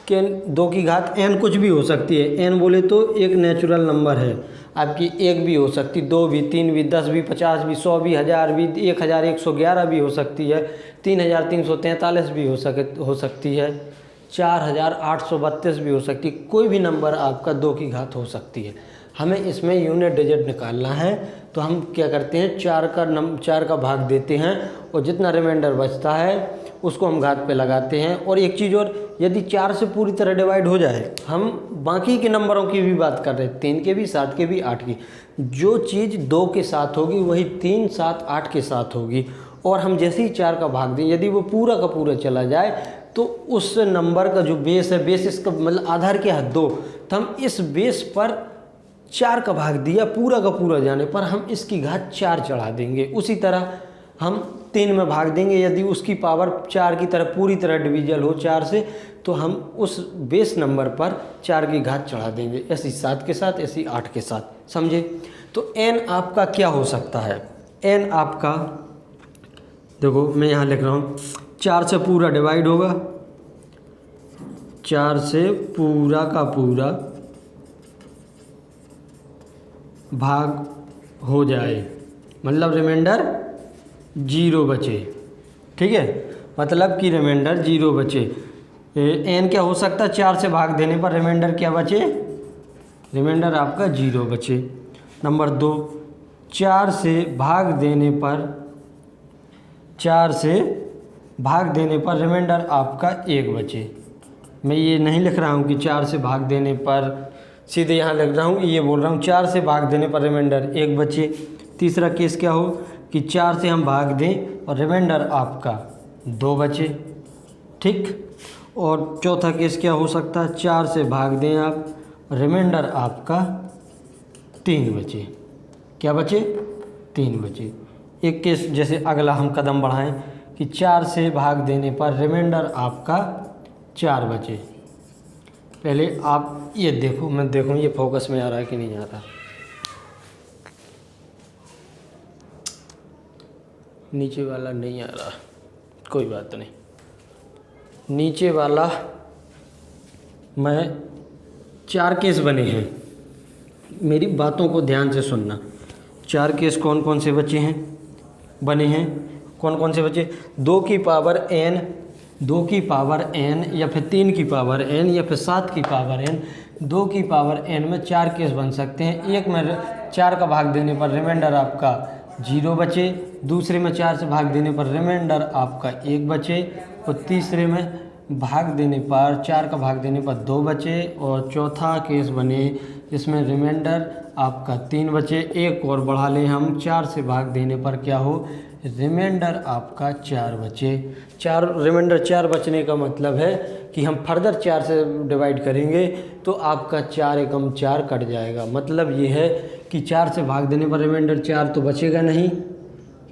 Speaker 1: कि 2 की घात n कुछ भी हो सकती है। n बोले तो एक नेचुरल नंबर है आपकी, 1 भी हो सकती, 2 भी, 3 भी, 10 भी, 50 भी, 100 भी, 1000 भी, 1111 भी हो सकती है, 3343 भी हो सकती है, 4832 भी हो सकती है। कोई भी नंबर आपका 2 की घात हो सकती है। हमें इसमें यूनिट डिजिट निकालना है, तो हम क्या करते हैं 4 का भाग देते हैं और जितना रिमाइंडर बचता है उसको हम घात पे लगाते हैं। और एक चीज़ और, यदि 4 से पूरी तरह डिवाइड हो जाए, हम बाकी के नंबरों की भी बात कर रहे हैं, 3 के भी, 7 के भी, 8 की, जो चीज़ 2 के साथ होगी वही 3, 7, 8 के साथ होगी। और हम जैसे ही 4 का भाग दें, यदि वो पूरा का पूरा चला जाए तो उस नंबर का जो बेस है, बेस इसका मतलब आधार क्या है 2, तो हम इस बेस पर 4 का भाग दिया, पूरा का पूरा जाने पर हम इसकी घात 4 चढ़ा देंगे। उसी तरह हम 3 में भाग देंगे, यदि उसकी पावर 4 की तरह पूरी तरह डिविजल हो 4 से, तो हम उस बेस नंबर पर 4 की घात चढ़ा देंगे, ऐसी 7 के साथ, ऐसी 8 के साथ। समझे? तो n आपका क्या हो सकता है, n आपका देखो मैं यहाँ लिख रहा हूँ, 4 से पूरा डिवाइड होगा, 4 से पूरा का पूरा भाग हो जाए, मतलब रिमाइंडर 0 बचे। ठीक है, मतलब कि रिमाइंडर 0 बचे। n क्या हो सकता है, 4 से भाग देने पर रिमाइंडर क्या बचे, रिमाइंडर आपका 0 बचे। नंबर 2, 4 से भाग देने पर, 4 से भाग देने पर रिमाइंडर आपका 1 बचे। मैं ये नहीं लिख रहा हूँ कि 4 से भाग देने पर, सीधे यहाँ लिख रहा हूँ, ये बोल रहा हूँ 4 से भाग देने पर रिमाइंडर 1 बचे। तीसरा केस क्या हो कि 4 से हम भाग दें और रिमाइंडर आपका 2 बचे, ठीक। और चौथा केस क्या हो सकता है, 4 से भाग दें आप, रिमाइंडर आपका 3 बचे। क्या बचे? 3 बचे। एक केस जैसे अगला हम कदम बढ़ाएं कि 4 से भाग देने पर रिमाइंडर आपका 4 बचे। पहले आप ये देखो, मैं देखूँ ये फोकस में आ रहा है कि नहीं आ रहा। नीचे वाला नहीं आ रहा, कोई बात नहीं। नीचे वाला मैं 4 केस बने हैं, मेरी बातों को ध्यान से सुनना। 4 केस कौन कौन से बचे हैं, बने हैं, कौन कौन से बचे? 2 की पावर n, 2 की पावर n या फिर 3 की पावर n या फिर 7 की पावर n। 2 की पावर n में 4 केस बन सकते हैं। एक में 4 का भाग देने पर रिमाइंडर आपका 0 बचे, दूसरे में 4 से भाग देने पर रिमाइंडर आपका 1 बचे, और तीसरे में भाग देने पर 4 का भाग देने पर 2 बचे, और चौथा केस बने इसमें रिमाइंडर आपका 3 बचे। एक और बढ़ा लें हम, 4 से भाग देने पर क्या हो, रिमाइंडर आपका 4 बचे। रिमाइंडर 4 बचने का मतलब है कि हम फर्दर 4 से डिवाइड करेंगे तो आपका 4 एकम 4 कट जाएगा। मतलब ये है कि 4 से भाग देने पर रिमाइंडर 4 तो बचेगा नहीं,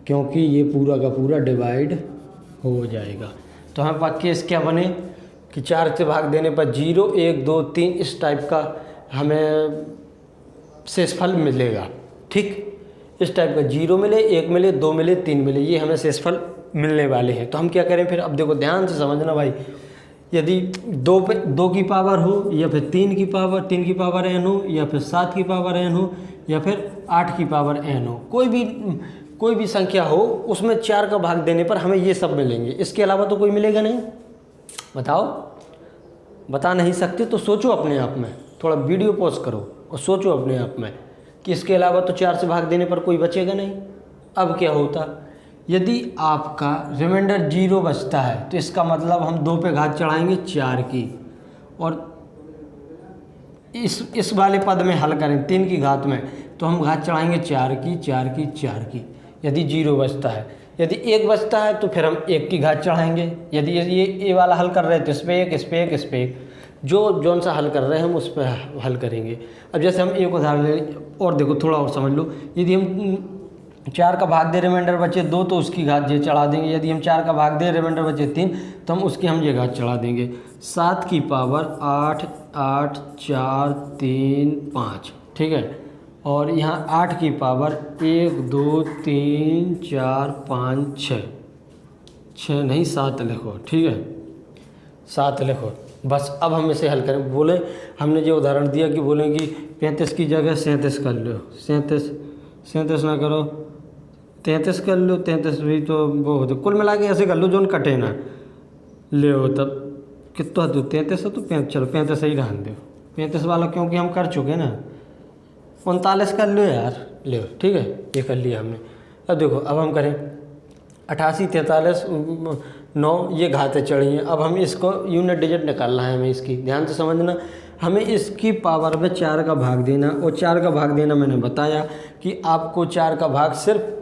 Speaker 1: क्योंकि ये पूरा का पूरा डिवाइड हो जाएगा। तो हमारे पास केस क्या बने कि 4 से भाग देने पर 0, 1, 2, 3 इस टाइप का हमें शेषफल मिलेगा, ठीक। इस टाइप का 0 मिले, 1 मिले, 2 मिले, 3 मिले, ये हमें शेषफल मिलने वाले हैं। तो हम क्या करें फिर? अब देखो ध्यान से समझना भाई, यदि 2 की पावर हो या फिर 3 की पावर n हो या फिर 7 की पावर n हो या फिर 8 की पावर n हो, कोई भी संख्या हो, उसमें 4 का भाग देने पर हमें ये सब मिलेंगे। इसके अलावा तो कोई मिलेगा नहीं। बताओ, बता नहीं सकते तो सोचो अपने आप में, थोड़ा वीडियो पॉज करो और सोचो अपने आप में कि इसके अलावा तो 4 से भाग देने पर कोई बचेगा नहीं। अब क्या होता, यदि आपका रिमाइंडर 0 बचता है तो इसका मतलब हम 2 पे घात चढ़ाएंगे 4 की, और इस वाले पद में हल करें 3 की घात में तो हम घात चढ़ाएंगे 4 की, 4 की, 4 की, यदि 0 बचता है। यदि 1 बचता है तो फिर हम 1 की घात चढ़ाएंगे। यदि ये वाला हल कर रहे हैं तो इस पे 1, इस पे 1, इस पे 1, जौन सा हल कर रहे हैं हम उस पर हल करेंगे। अब जैसे हम एक उदाहरण ले और देखो, थोड़ा और समझ लो। यदि हम 4 का भाग दे, रिमाइंडर बचे 2 तो उसकी घात ये चढ़ा देंगे। यदि हम 4 का भाग दे, रिमाइंडर बचे 3 तो हम उसकी ये घात चढ़ा देंगे। 7 की पावर 8, 8, 4, 3, 5, ठीक है। और यहाँ 8 की पावर 1, 2, 3, 4, 5, 6 नहीं 7 लिखो, ठीक है, 7 लिखो बस। अब हम इसे हल करें। बोले हमने जो उदाहरण दिया कि बोलें कि 35 की जगह 37 कर लो, 37 ना करो, 33 कर लो, 33 भी तो वो होते, कुल मिला के ऐसे कर लो जो कटे ना ले हो। तब कितना तो 33 है तो 35, चलो 35 ही रहने दो, 35 वाला क्योंकि हम कर चुके ना। 39 कर लो यार, ले, ठीक है, ये कर लिया हमने। अब देखो, अब हम करें 88, 43, 9, ये घातें चढ़ी हैं। अब हम इसको यूनिट डिजिट निकालना है हमें, इसकी ध्यान से समझना। हमें इसकी पावर में 4 का भाग देना, और 4 का भाग देना मैंने बताया कि आपको 4 का भाग सिर्फ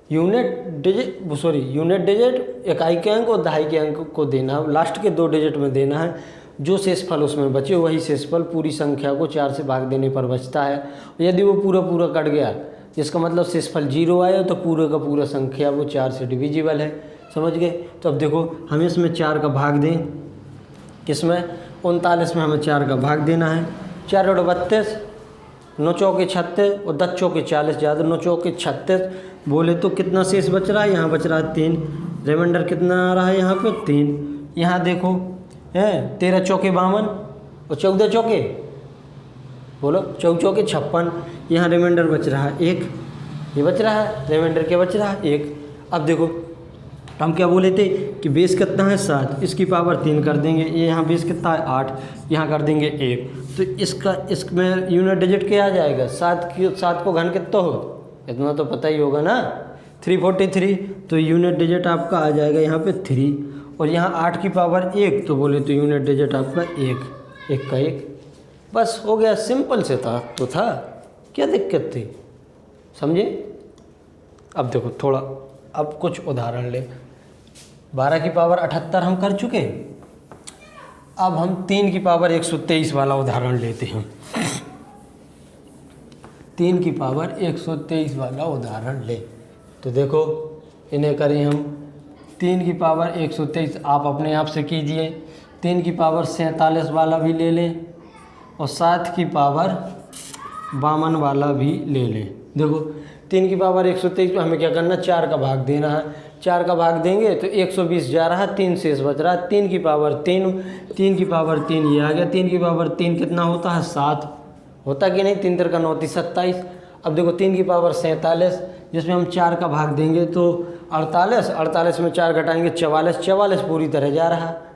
Speaker 1: यूनिट डिजिट, इकाई के अंक और दहाई के अंक को देना, लास्ट के 2 डिजिट में देना है। जो शेषफल उसमें बचे वही शेषफल पूरी संख्या को 4 से भाग देने पर बचता है। यदि वो पूरा कट गया, जिसका मतलब शेषफल 0 आया, तो पूरे का पूरा संख्या वो 4 से डिविजिबल है। समझ गए? तो अब देखो, हम इसमें 4 का भाग दें, किसमें? 39 में हमें 4 का भाग देना है। 4 और 32, 9 चौके 36 और 10 चौके 40, ज़्यादा 9 चौके 36 बोले तो कितना शेष बच रहा है? यहाँ बच रहा है 3। रिमाइंडर कितना आ रहा है यहाँ पे? 3। यहाँ देखो है 13 चौके 52 और 14 चौके, बोलो 14 चौके 56। यहाँ रिमाइंडर बच रहा है 1, ये बच रहा है रिमाइंडर, क्या बच रहा है? 1। अब देखो, हम क्या बोले थे कि बेस कितना है? 7, इसकी पावर 3 कर देंगे। ये यहाँ बेस कितना है? 8, यहाँ कर देंगे 1। तो इसमें यूनिट डिजिट क्या आ जाएगा? 7 को घन कितना हो? इतना तो पता ही होगा ना। 343, तो यूनिट डिजिट आपका आ जाएगा यहाँ पे 3, और यहाँ 8 की पावर 1, तो बोले तो यूनिट डिजिट आपका 1 का 1। बस हो गया, सिंपल से था तो था, क्या दिक्कत थी, समझे। अब देखो थोड़ा, अब कुछ उदाहरण ले। 12 की पावर 78 हम कर चुके, अब हम 3 की पावर 123 वाला उदाहरण लेते हैं। 3 की पावर 123 वाला उदाहरण ले, तो देखो इन्हें करें हम। 3 की पावर 123 आप अपने आप से कीजिए। 3 की पावर 47 वाला भी ले लें, और 7 की पावर 52 वाला भी ले लें। देखो 3 की पावर 123 पे हमें क्या करना, 4 का भाग देना है। 4 का भाग देंगे तो 120 जा रहा है, 3 शेष बच रहा है। 3 की पावर 3, 3 की पावर 3 ये आ गया। 3 की पावर 3 कितना होता है, 7 होता कि नहीं, 3 3 9 27। अब देखो 3 की पावर 47, जिसमें हम 4 का भाग देंगे तो 48, 48 में 4 घटाएंगे 44, 44 पूरी तरह जा रहा है।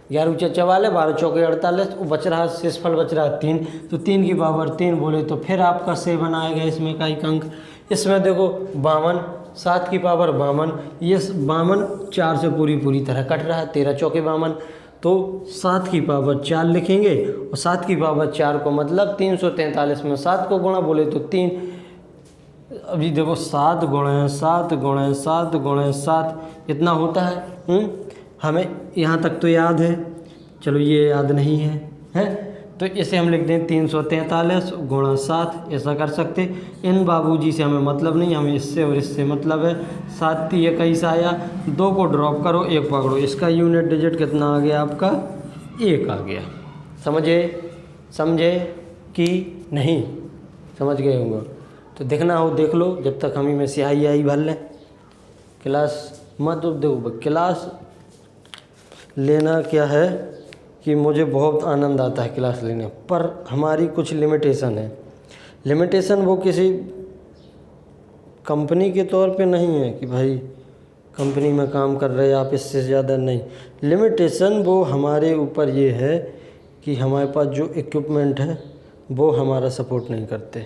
Speaker 1: 11 × 44, 12 × 4 48, वो बच रहा है, शेषफल बच रहा है 3, तो 3 की पावर 3 बोले तो फिर आपका 7 आएगा इसमें का एक अंक। इसमें देखो 52, 7 की पावर 52, ये 52 4 से पूरी तरह कट रहा है, 13 × 4 52, तो 7 की पावर 4 लिखेंगे, और 7 की पावर 4 को मतलब 343 में 7 को गुणा बोले तो 3। अभी देखो 7 × 7 × 7 × 7 इतना होता है। हमें यहाँ तक तो याद है, चलो ये याद नहीं है, तो इसे हम लिख दें 343 × 7, ऐसा कर सकते। इन बाबूजी से हमें मतलब नहीं, हमें इससे और इससे मतलब है। 7 × 3 21 आया, 2 को ड्रॉप करो, 1 पकड़ो, इसका यूनिट डिजिट कितना आ गया आपका, 1 आ गया। समझे कि नहीं, समझ गए होंगे। तो देखना हो देख लो, जब तक हम ही में स्याही भर लें। क्लास मत देखो, क्लास लेना क्या है कि मुझे बहुत आनंद आता है क्लास लेने, पर हमारी कुछ लिमिटेशन है। लिमिटेशन वो किसी कंपनी के तौर पे नहीं है कि भाई कंपनी में काम कर रहे आप, इससे ज़्यादा नहीं। लिमिटेशन वो हमारे ऊपर ये है कि हमारे पास जो इक्विपमेंट है वो हमारा सपोर्ट नहीं करते।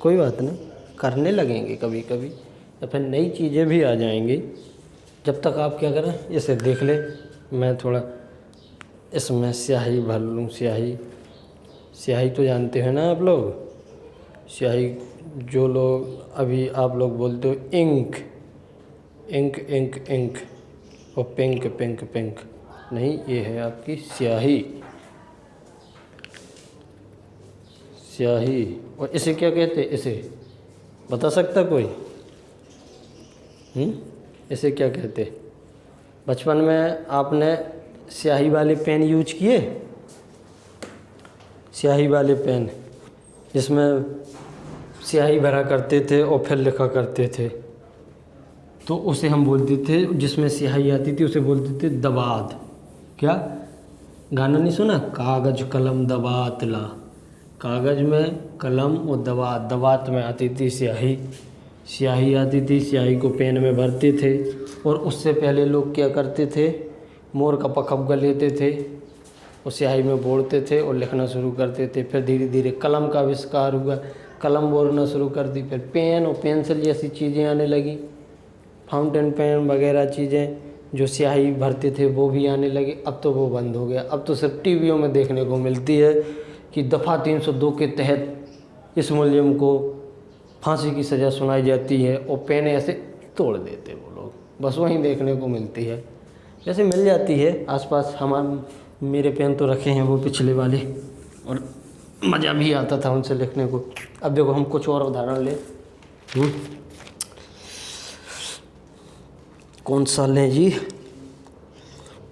Speaker 1: कोई बात नहीं, करने लगेंगे कभी कभी, या फिर नई चीज़ें भी आ जाएंगी। जब तक आप क्या करें, इसे देख ले, मैं थोड़ा इसमें स्याही भर लूँ। स्याही तो जानते हैं ना आप लोग, स्याही जो लोग अभी आप लोग बोलते हो इंक इंक इंक इंक और पिंक पिंक पिंक, नहीं, ये है आपकी स्याही। और इसे क्या कहते, इसे बता सकता कोई? इसे क्या कहते? बचपन में आपने स्याही वाले पेन यूज किए? स्याही वाले पेन जिसमें स्याही भरा करते थे और फिर लिखा करते थे, तो उसे हम बोलते थे, जिसमें स्याही आती थी उसे बोलते थे दवात। क्या गाना नहीं सुना, कागज कलम दवात ला? कागज़ में कलम और दवात में आती थी स्याही आती थी। स्याही को पेन में भरते थे, और उससे पहले लोग क्या करते थे, मोर का पखब्गा लेते थे और स्याही में बोड़ते थे और लिखना शुरू करते थे। फिर धीरे धीरे कलम का आविष्कार हुआ, कलम बोलना शुरू कर दी। फिर पेन और पेंसिल जैसी चीज़ें आने लगी, फाउंटेन पेन वगैरह चीज़ें जो स्याही भरते थे वो भी आने लगे। अब तो वो बंद हो गया, अब तो सिर्फ टीवियों में देखने को मिलती है कि दफ़ा 302 के तहत इस मुलजिम को फांसी की सज़ा सुनाई जाती है, और पेन ऐसे तोड़ देते वो लोग, बस वहीं देखने को मिलती है। जैसे मिल जाती है आसपास, मेरे पेन तो रखे हैं वो पिछले वाले, और मज़ा भी आता था उनसे लिखने को। अब देखो हम कुछ और उदाहरण लें। कौन सा लें जी?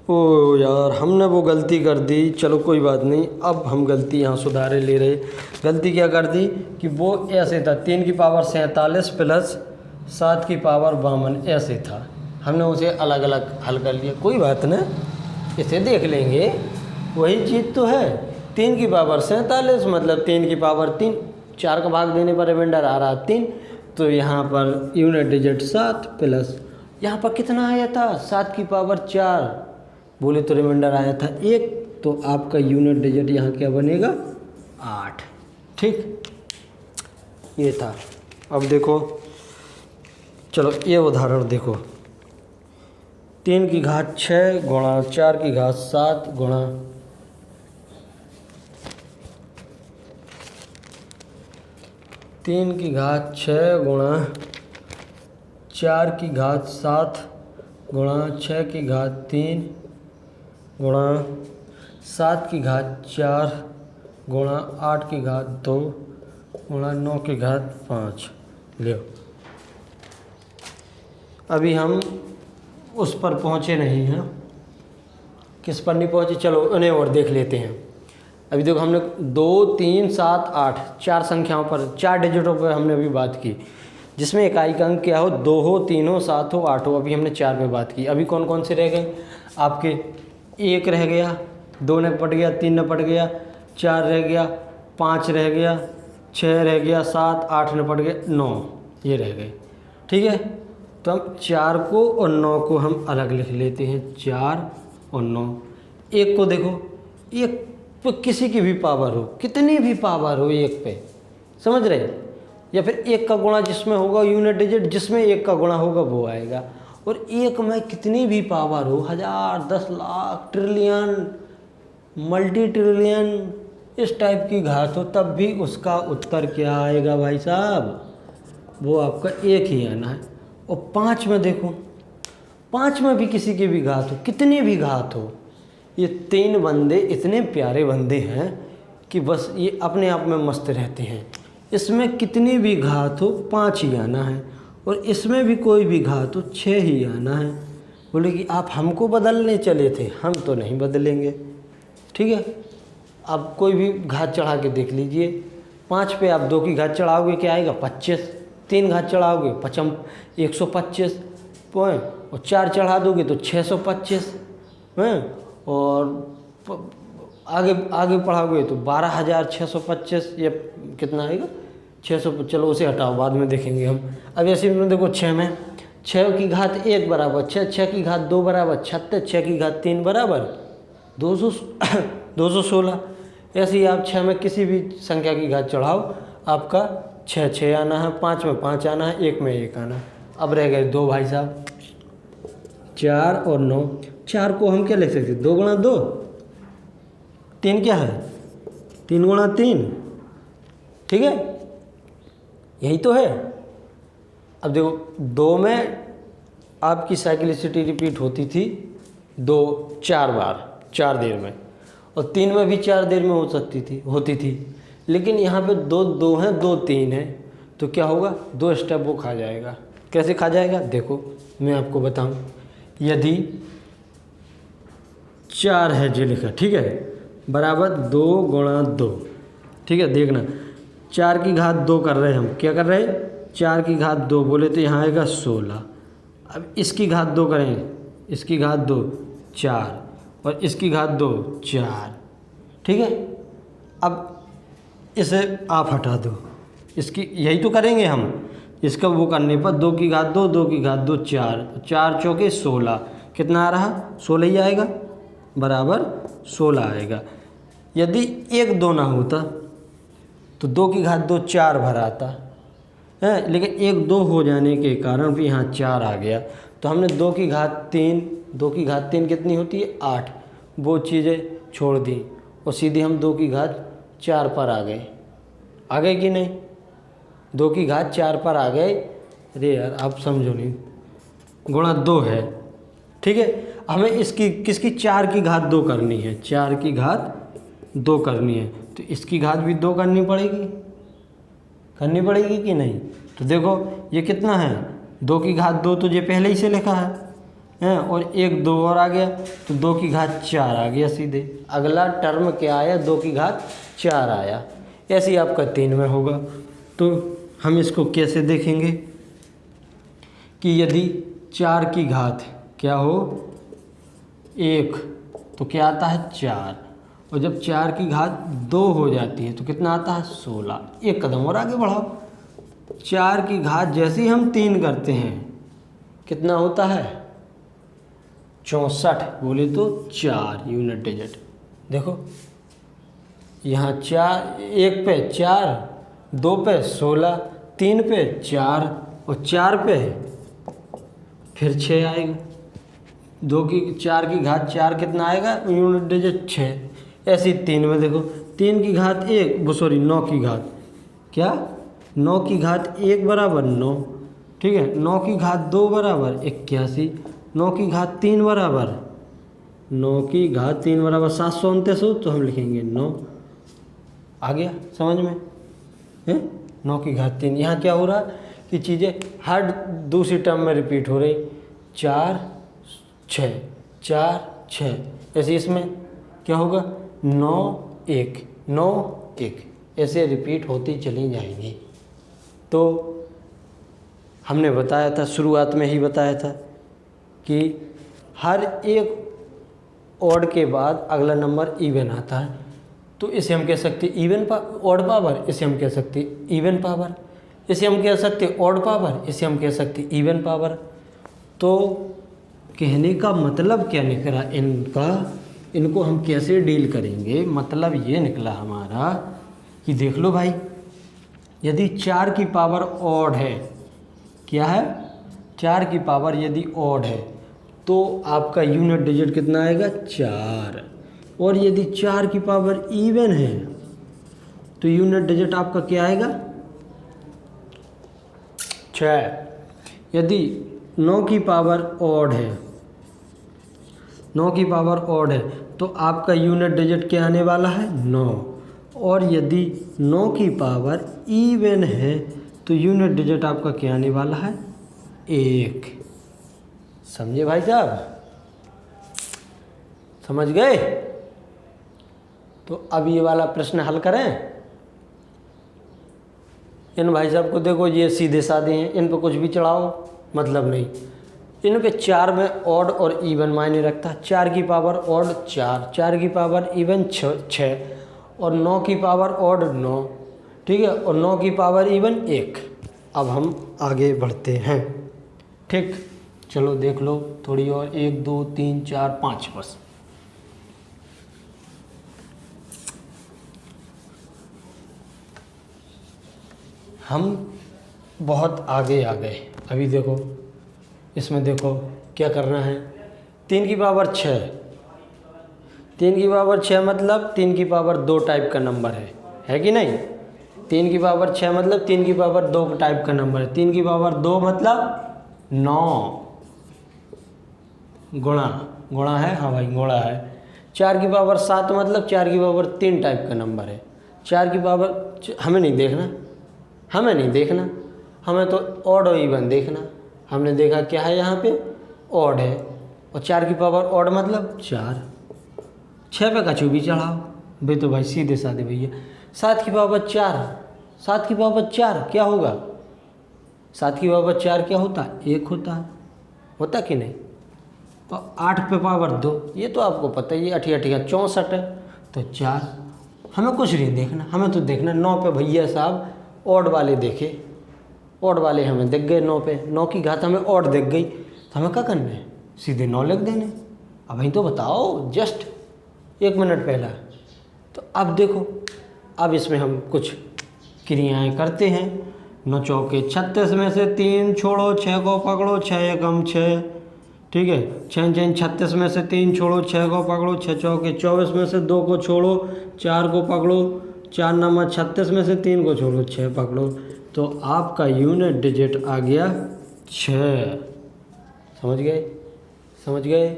Speaker 1: ओ यार, हमने वो गलती कर दी, चलो कोई बात नहीं, अब हम गलती यहाँ सुधारे ले रहे। गलती क्या कर दी कि वो ऐसे था, 3 की पावर 47 प्लस 7 की पावर 52 ऐसे था, हमने उसे अलग अलग हल कर लिया। कोई बात ना, इसे देख लेंगे, वही चीज़ तो है। 3 की पावर 47 मतलब 3 की पावर 3, 4 का भाग देने पर रिमाइंडर आ रहा 3, तो यहाँ पर यूनिट डिजिट 7 प्लस यहाँ पर कितना आया था, 7 की पावर 4 बोले तो रिमाइंडर आया था 1, तो आपका यूनिट डिजिट यहाँ क्या बनेगा, 8। ठीक, ये था। अब देखो चलो ये उदाहरण देखो, 3 की घात 6 गुणा 4 की घात 7 गुणा 3 की घात 6 गुणा 4 की घात 7 गुणा 6 की घात 3 गुणा 7 की घात 4 गुणा 8 की घात 2 गुणा 9 की घात 5। लो, अभी हम उस पर पहुँचे नहीं हैं। किस पर नहीं पहुँचे, चलो उन्हें और देख लेते हैं। अभी देखो हमने 2, 3, 7, 8 4 संख्याओं पर, 4 डिजिटों पर हमने अभी बात की, जिसमें इकाई का अंक क्या हो, 2 हो, 3 हो, 7 हो, 8 हो। अभी हमने 4 पे बात की। अभी कौन कौन से रह गए आपके, 1 रह गया, 2 ने पट गया, 3 ने पट गया, 4 रह गया, 5 रह गया, 6 रह गया, 7, 8 ने पट गया, 9 ये रह गए। ठीक है, तो हम 4 को और 9 को हम अलग लिख लेते हैं, 4 और 9। 1 को देखो, 1 पे किसी की भी पावर हो, कितनी भी पावर हो 1 पे, समझ रहे, या फिर 1 का गुणा जिसमें होगा यूनिट डिजिट, जिसमें 1 का गुणा होगा वो आएगा। और 1 में कितनी भी पावर हो, 1000, 10 लाख, ट्रिलियन, मल्टी ट्रिलियन, इस टाइप की घात हो, तब भी उसका उत्तर क्या आएगा भाई साहब, वो आपका 1 ही आना है। और 5 में देखो, 5 में भी किसी की भी घात हो, कितनी भी घात हो, ये 3 बंदे इतने प्यारे बंदे हैं कि बस ये अपने आप में मस्त रहते हैं। इसमें कितनी भी घात हो 5 ही आना है, और इसमें भी कोई भी घात हो 6 ही आना है। बोले कि आप हमको बदलने चले थे, हम तो नहीं बदलेंगे। ठीक है, आप कोई भी घात चढ़ा के देख लीजिए। 5 पे आप 2 की घात चढ़ाओगे क्या आएगा, 25। 3 घात चढ़ाओगे 125 पॉइंट, और 4 चढ़ा दोगे तो 625 हैं, और आगे आगे पढ़ाओगे तो 12,625, ये कितना आएगा 600। चलो उसे हटाओ, बाद में देखेंगे हम। अब ऐसे में देखो 6 में 6 की घात 1 बराबर 6, 6 की घात 2 बराबर 36, 6 की घात 3 बराबर 216। ऐसे ही आप 6 में किसी भी संख्या की घात चढ़ाओ, आपका 6 आना है, 5 में 5 आना है, 1 में 1 आना है। अब रह गए 2 भाई साहब, 4 और 9। 4 को हम क्या लिख सकते हैं, 2 गुणा 2। 3 क्या है, 3 गुणा 3। ठीक है, यही तो है। अब देखो 2 में आपकी साइक्लिसिटी रिपीट होती थी 4 बार 4 देर में, और 3 में भी 4 देर में होती थी। लेकिन यहाँ पे 2 हैं, 2 3 है, तो क्या होगा, 2 स्टेप वो खा जाएगा। कैसे खा जाएगा, देखो मैं आपको बताऊं। यदि 4 है जो लिखा, ठीक है, बराबर 2 गुणा 2। ठीक है, देखना 4 की घात 2 कर रहे हैं हम, क्या कर रहे हैं, 4 की घात 2 बोले तो यहाँ आएगा 16। अब इसकी घात 2 करें, इसकी घात 2 4, और इसकी घात 2 4। ठीक है, अब इसे आप हटा दो, इसकी यही तो करेंगे हम। इसका वो करने पर 2 की घात 2, 2 की घात 2 4, 4 चौके 16, कितना आ रहा, 16 ही आएगा, बराबर 16 आएगा। यदि 1 2 ना होता तो 2 की घात 2 4 भर आता है, लेकिन 1 2 हो जाने के कारण भी यहाँ 4 आ गया, तो हमने 2 की घात 3, 2 की घात 3 कितनी होती है, 8, वो चीज़ें छोड़ दी, और सीधे हम 2 की घात 4 पर आ गए कि नहीं, 2 की घात 4 पर आ गए। अरे यार आप समझो नहीं, गुणा 2 है। ठीक है, हमें इसकी किसकी 4 की घात 2 करनी है, 4 की घात 2 करनी है, तो इसकी घात भी 2 करनी पड़ेगी कि नहीं। तो देखो ये कितना है, 2 की घात 2 तो ये पहले ही से लिखा है, और 1 2 और आ गया, तो 2 की घात 4 आ गया सीधे। अगला टर्म क्या आया, 2 की घात 4 आया। ऐसे ही आपका 3 में होगा। तो हम इसको कैसे देखेंगे कि यदि 4 की घात क्या हो 1, तो क्या आता है 4, और जब 4 की घात 2 हो जाती है तो कितना आता है 16। एक कदम और आगे बढ़ाओ, 4 की घात जैसे ही हम 3 करते हैं कितना होता है 64, बोले तो 4 यूनिट डिजिट। देखो यहाँ 4, 1 पे 4, 2 पे 16, 3 पे 4 और 4 पे फिर 6 आएगा, 4 की घात 4 कितना आएगा यूनिट डिजिट 6। ऐसे ही 3 में देखो 3 की घात 9 की घात क्या 9 की घात 1 बराबर 9, ठीक है। 9 की घात 2 बराबर 81, 9 की घात 3 बराबर 729 हो तो हम लिखेंगे 9। आ गया समझ में है? 9 की घात 3। यहाँ क्या हो रहा कि चीज़ें हर दूसरी टर्म में रिपीट हो रही, 4 6 4 6। ऐसे इसमें क्या होगा 9 1 9 1, ऐसे रिपीट होती चली जाएंगी। तो हमने बताया था, शुरुआत में ही बताया था कि हर एक ऑड के बाद अगला नंबर इवन आता है, तो इसे हम कह सकते इवन ऑड पावर, इसे हम कह सकते इवन पावर, इसे हम कह सकते ऑड पावर, इसे हम कह सकते इवन पावर। तो कहने का मतलब क्या निकला इनका, इनको हम कैसे डील करेंगे, मतलब ये निकला हमारा कि देख लो भाई, यदि 4 की पावर ऑड है, क्या है 4 की पावर यदि ऑड है तो आपका यूनिट डिजिट कितना आएगा 4, और यदि 4 की पावर इवन है तो यूनिट डिजिट आपका क्या आएगा 6। यदि 9 की पावर ऑड है, 9 की पावर ऑड है तो आपका यूनिट डिजिट क्या आने वाला है 9, और यदि 9 की पावर इवन है तो यूनिट डिजिट आपका क्या आने वाला है 1। समझे भाई साहब, समझ गए? तो अब ये वाला प्रश्न हल करें। इन भाई साहब को देखो, ये सीधे साधे हैं, इन पर कुछ भी चढ़ाओ मतलब नहीं। इन पे 4 में ऑड और इवन मायने रखता है। 4 की पावर ऑड 4, 4 की पावर इवन 6, और 9 की पावर ऑड 9, ठीक है, और 9 की पावर इवन 1। अब हम आगे बढ़ते हैं, ठीक। चलो देख लो थोड़ी और, 1 2 3 4 5 बस। हम बहुत आगे आ गए। अभी देखो इसमें, देखो क्या करना है। 3 की पावर 6, 3 की पावर 6 मतलब 3 की पावर 2 टाइप का नंबर है कि नहीं? 3 की पावर 6 मतलब 3 की पावर 2 टाइप का नंबर है। 3 की पावर 2 मतलब 9 गुणा है, हाँ भाई गुणा है। 4 की पावर 7 मतलब 4 की पावर 3 टाइप का नंबर है। 4 की पावर, हमें नहीं देखना, हमें तो ऑड और इवन देखना। हमने देखा क्या है यहाँ पे ऑड है, और 4 की पावर ऑड मतलब 4। 6 पे कछु भी चढ़ाओ भाई, तो भाई सीधे साधे भैया। 7 की पावर 4, 7 की पावर 4 क्या होगा? 7 की पावर 4 क्या होता है? 1 होता कि नहीं? और 8 पे पावर 2, ये तो आपको पता ही है, 8 8 64 है, तो 4। हमें कुछ नहीं देखना, हमें तो देखना 9 पे भैया साहब ऑड वाले देखे, ऑड वाले हमें दिख गए 9 पे, 9 की घात हमें ऑड दिख गई, तो हमें क्या करना है? सीधे 9 लिख देने। अब वहीं तो बताओ, जस्ट 1 मिनट पहला। तो अब देखो, अब इसमें हम कुछ क्रियाएं करते हैं। 9 चौके 36 में से 3 छोड़ो, 6 को पकड़ो, 6 एकम 6, ठीक है। 6 6 36 में से 3 छोड़ो, 6 को पकड़ो, 6 चौके 24 में से 2 को छोड़ो, 4 को पकड़ो, 4 नंबर 36 में से 3 को छोड़ो, 6 पकड़ो, तो आपका यूनिट डिजिट आ गया 6। समझ गए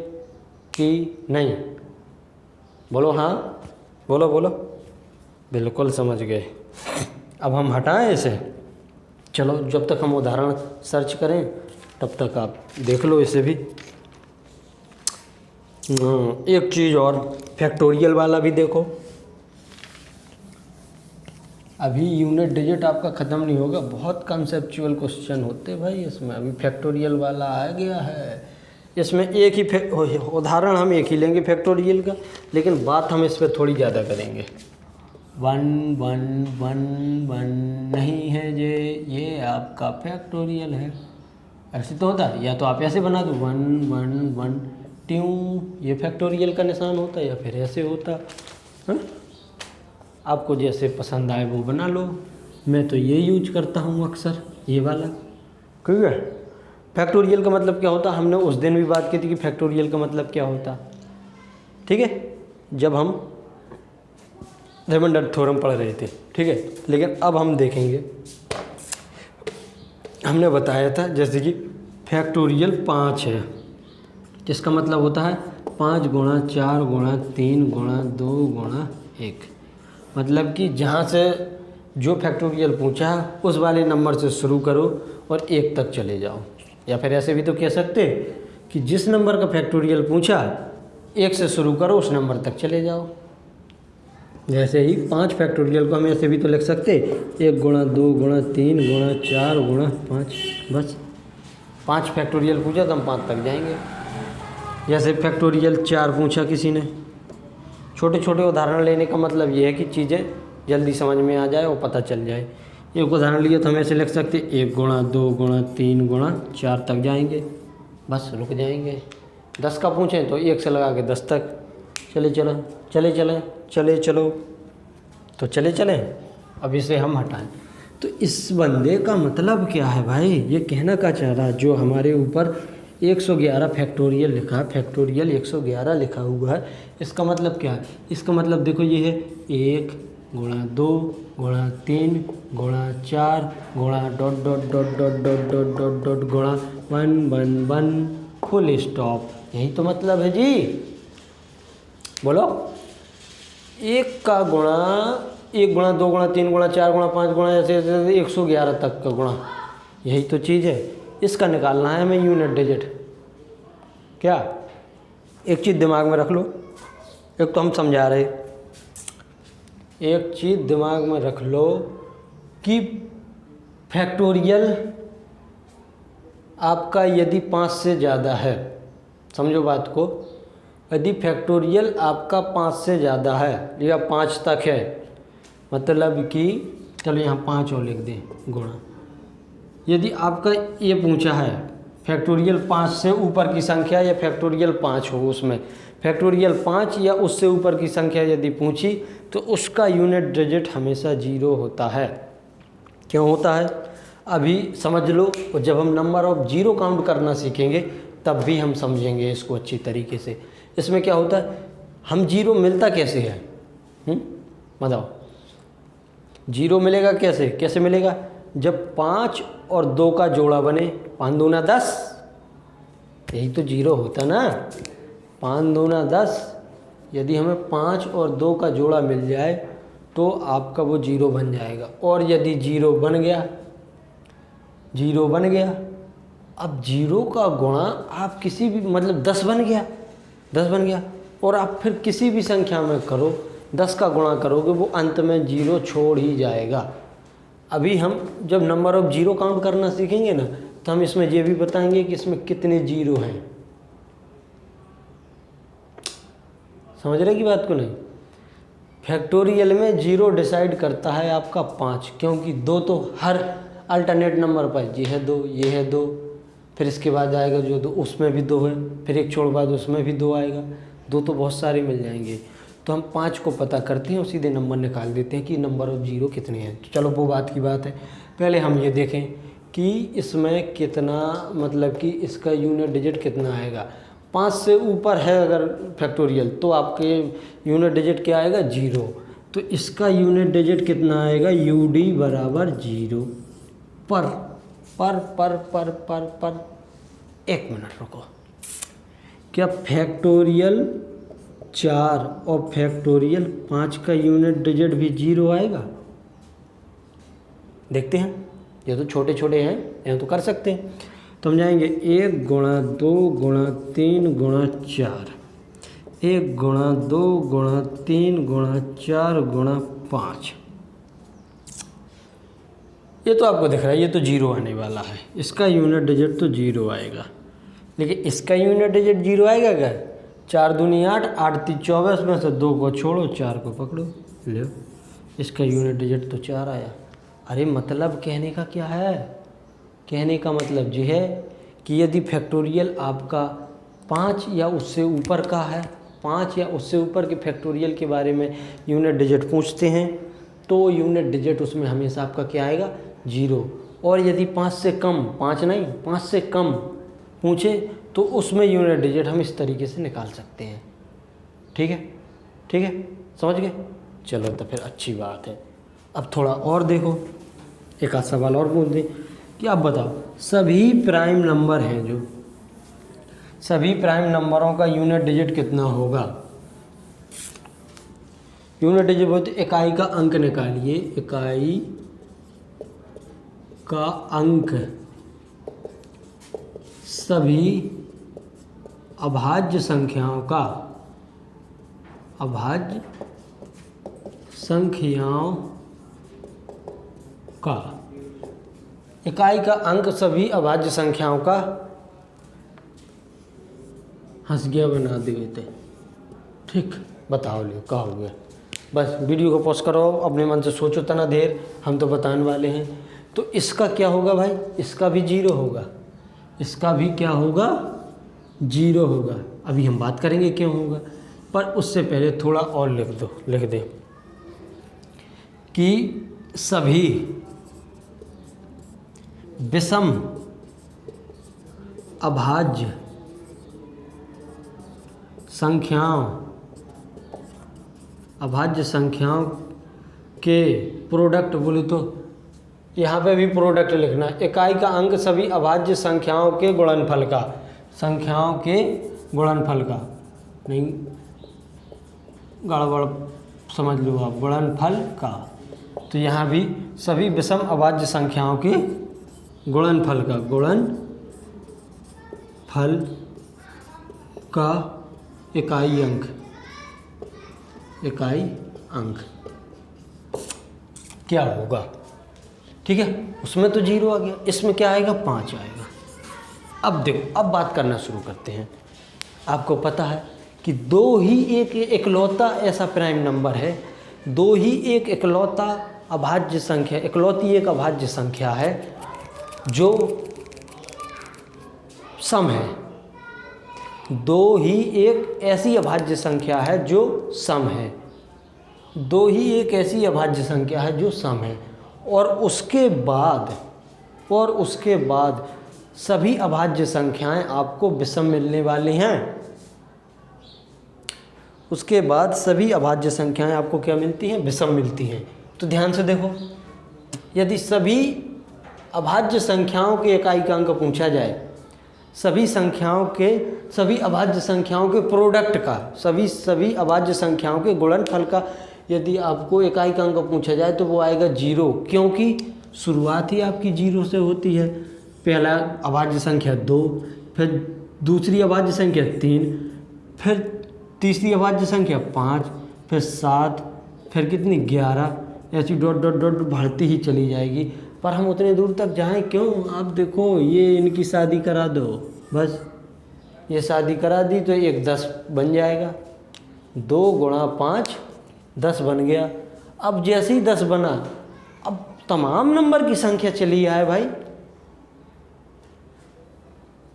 Speaker 1: कि नहीं? बोलो हाँ, बोलो। बिल्कुल समझ गए। अब हम हटाएं इसे। चलो जब तक हम उदाहरण सर्च करें तब तक आप देख लो इसे भी। एक चीज़ और, फैक्टोरियल वाला भी देखो। अभी यूनिट डिजिट आपका ख़त्म नहीं होगा, बहुत कंसेप्चुअल क्वेश्चन होते भाई इसमें। अभी फैक्टोरियल वाला आ गया है, इसमें एक ही उदाहरण हम एक ही लेंगे फैक्टोरियल का, लेकिन बात हम इस पर थोड़ी ज़्यादा करेंगे। 1 1 1 1 नहीं है ये आपका फैक्टोरियल है। ऐसे तो होता है, या तो आप ऐसे बना दो 1 1 1 ट्यूं, ये फैक्टोरियल का निशान होता है, या फिर ऐसे होता है। आपको जैसे पसंद आए वो बना लो। मैं तो ये यूज करता हूँ अक्सर, ये वाला, ठीक है। फैक्टोरियल का मतलब क्या होता, हमने उस दिन भी बात की थी कि फैक्टोरियल का मतलब क्या होता, ठीक है, जब हम रिमाइंडर थ्योरम पढ़ रहे थे, ठीक है। लेकिन अब हम देखेंगे, हमने बताया था जैसे कि फैक्टोरियल 5 है, जिसका मतलब होता है 5 गुणा 4 गुणा 3 गुणा 2 गुणा 1। मतलब कि जहाँ से जो फैक्टोरियल पूछा है उस वाले नंबर से शुरू करो और 1 तक चले जाओ। या फिर ऐसे भी तो कह सकते कि जिस नंबर का फैक्टोरियल पूछा 1 से शुरू करो, उस नंबर तक चले जाओ। जैसे ही 5 फैक्टोरियल को हम ऐसे भी तो लिख सकते, 1 गुणा 2 गुणा 3 गुणा 4 गुणा 5, बस 5 फैक्टोरियल पूछा तो हम 5 तक जाएंगे। जैसे फैक्टोरियल 4 पूछा किसी ने, छोटे छोटे उदाहरण लेने का मतलब ये है कि चीज़ें जल्दी समझ में आ जाए और पता चल जाए। एक उदाहरण लिए तो हम ऐसे लिख सकते, 1 गुणा 2 गुणा 3 गुणा 4 तक जाएंगे, बस रुक जाएंगे। 10 का पूछें तो 1 से लगा के 10 तक चले चलो चले चले चले चलो तो चले चलें। अब इसे हम हटाएं तो इस बंदे का मतलब क्या है भाई, ये कहना क्या चाह रहा है, जो हमारे ऊपर 111 फैक्टोरियल लिखा है, फैक्टोरियल 111 लिखा हुआ है, इसका मतलब क्या है, इसका मतलब देखो ये है 1 गुणा 2 गुणा 3 गुणा 4 गुणा dot dot dot dot dot dot dot dot गुणा 1 1 1 फुल स्टॉप। यही तो मतलब है जी। बोलो, 1 का गुणा 1 गुणा 2 गुणा 3 गुणा 4 गुणा 5 गुणा ऐसे ऐसे 111 तक का गुणा, यही तो चीज़ है। इसका निकालना है हमें यूनिट डिजिट। क्या, एक चीज़ दिमाग में रख लो, एक तो हम समझा रहे, एक चीज़ दिमाग में रख लो कि फैक्टोरियल आपका यदि 5 से ज़्यादा है, समझो बात को, यदि फैक्टोरियल आपका 5 से ज़्यादा है या 5 तक है, मतलब कि चलो यहाँ 5 और लिख दें गुणा, यदि आपका ये पूछा है फैक्टोरियल 5 से ऊपर की संख्या या फैक्टोरियल 5 हो, उसमें फैक्टोरियल 5 या उससे ऊपर की संख्या यदि पूछी तो उसका यूनिट डिजिट हमेशा 0 होता है। क्यों होता है अभी समझ लो, और जब हम नंबर ऑफ 0 काउंट करना सीखेंगे तब भी हम समझेंगे इसको अच्छी तरीके से। इसमें क्या होता है, हम 0 मिलता कैसे है, बताओ, 0 मिलेगा कैसे, कैसे मिलेगा, जब 5 और 2 का जोड़ा बने, 5 दूना 10, यही तो 0 होता ना, 5 दूना 10। यदि हमें 5 और 2 का जोड़ा मिल जाए तो आपका वो 0 बन जाएगा। और यदि 0 बन गया, 0 बन गया, अब 0 का गुणा आप किसी भी, मतलब 10 बन गया, 10 बन गया, और आप फिर किसी भी संख्या में करो, 10 का गुणा करोगे वो अंत में 0 छोड़ ही जाएगा। अभी हम जब नंबर ऑफ 0 काउंट करना सीखेंगे ना, तो हम इसमें ये भी बताएंगे कि इसमें कितने 0 हैं। समझ रहे की बात को नहीं, फैक्टोरियल में 0 डिसाइड करता है आपका 5, क्योंकि 2 तो हर अल्टरनेट नंबर पर, ये है 2, ये है 2, फिर इसके बाद आएगा जो 2 उसमें भी 2 है, फिर एक छोड़ बाद उसमें भी 2 आएगा, 2 तो बहुत सारे मिल जाएंगे। तो हम 5 को पता करते हैं और सीधे नंबर निकाल देते हैं कि नंबर ऑफ 0 कितने हैं। तो चलो वो बात की बात है, पहले हम ये देखें कि इसमें कितना, मतलब कि इसका यूनिट डिजिट कितना आएगा। 5 से ऊपर है अगर फैक्टोरियल तो आपके यूनिट डिजिट क्या आएगा, 0। तो इसका यूनिट डिजिट कितना आएगा, UD बराबर 0 पर पर पर पर पर पर 1 मिनट रुको, क्या फैक्टोरियल 4 और फैक्टोरियल 5 का यूनिट डिजिट भी 0 आएगा? देखते हैं, ये तो छोटे छोटे हैं, यहाँ तो कर सकते हैं। तो हम जाएंगे 1 गुणा 2 गुणा 3 गुणा 4, 1 गुणा 2 गुणा 3 गुणा 4 गुणा 5, ये तो आपको दिख रहा है, ये तो 0 आने वाला है, इसका यूनिट डिजिट तो 0 आएगा। लेकिन इसका यूनिट डिजिट 0 आएगा क्या, 4 दूनी 8, 8 3 24 में से 2 को छोड़ो, 4 को पकड़ो, लो इसका यूनिट डिजिट तो 4 आया। अरे मतलब कहने का क्या है, कहने का मतलब ये है कि यदि फैक्टोरियल आपका 5 या उससे ऊपर का है, 5 या उससे ऊपर के फैक्टोरियल के बारे में यूनिट डिजिट पूछते हैं तो यूनिट डिजिट उसमें हमेशा आपका क्या आएगा, 0। और यदि 5 से कम, 5 नहीं 5 से कम पूछे तो उसमें यूनिट डिजिट हम इस तरीके से निकाल सकते हैं। ठीक है, ठीक है, समझ गए? चलो तो फिर अच्छी बात है। अब थोड़ा और देखो, एक आध सवाल और पूछ दें कि आप बताओ सभी प्राइम नंबर हैं, जो सभी प्राइम नंबरों का यूनिट डिजिट कितना होगा? यूनिट डिजिट बोलते इकाई का अंक निकालिए, इकाई का अंक सभी अभाज्य संख्याओं का, अभाज्य संख्याओं का, इकाई का अंक सभी अभाज्य संख्याओं का, हंस गया बना दिए थे। ठीक, बताओ लियो क्या हो गया? बस वीडियो को पॉज करो, अपने मन से सोचो तना देर, हम तो बताने वाले हैं। तो इसका क्या होगा भाई? इसका भी 0 होगा, इसका भी क्या होगा? 0 होगा। अभी हम बात करेंगे क्यों होगा, पर उससे पहले थोड़ा और लिख दे कि सभी विषम अभाज्य संख्याओं, अभाज्य संख्याओं के प्रोडक्ट, बोले तो यहाँ पे भी प्रोडक्ट लिखना, इकाई का अंक सभी अभाज्य संख्याओं के गुणनफल का, संख्याओं के गुणनफल का, नहीं गड़बड़ समझ लो आप, गुणनफल का। तो यहाँ भी सभी विषम अभाज्य संख्याओं के गुणनफल का, गुणनफल का इकाई अंक, इकाई अंक क्या होगा? ठीक है, उसमें तो 0 आ गया, इसमें क्या आएगा? 5 आएगा। अब देखो, अब बात करना शुरू करते हैं। आपको पता है कि दो ही एक इकलौता ऐसा प्राइम नंबर है, दो ही एक इकलौता अभाज्य संख्या, इकलौती एक अभाज्य संख्या है जो सम है। दो ही एक ऐसी अभाज्य संख्या है जो सम है, दो ही एक ऐसी अभाज्य संख्या है जो सम है, और उसके बाद सभी अभाज्य संख्याएं आपको विषम मिलने वाली हैं। उसके बाद सभी अभाज्य संख्याएं आपको क्या मिलती हैं? विषम मिलती हैं। तो ध्यान से देखो, यदि सभी अभाज्य संख्याओं के इकाई का अंक पूछा जाए, सभी अभाज्य संख्याओं के प्रोडक्ट का, सभी अभाज्य संख्याओं के गुणनफल का यदि आपको इकाई का अंक पूछा जाए तो वो आएगा 0, क्योंकि शुरुआत ही आपकी 0 से होती है। पहला अभाज्य संख्या 2, फिर दूसरी अभाज्य संख्या 3, फिर तीसरी अभाज्य संख्या 5, फिर 7, फिर कितनी 11, ऐसी डॉट डॉट डॉट बढ़ती ही चली जाएगी। पर हम उतने दूर तक जाएं क्यों? आप देखो, ये इनकी शादी करा दो, बस ये शादी करा दी तो एक 10 बन जाएगा, 2 गुणा 5 10 बन गया। अब जैसे ही 10 बना, अब तमाम नंबर की संख्या चली आए भाई,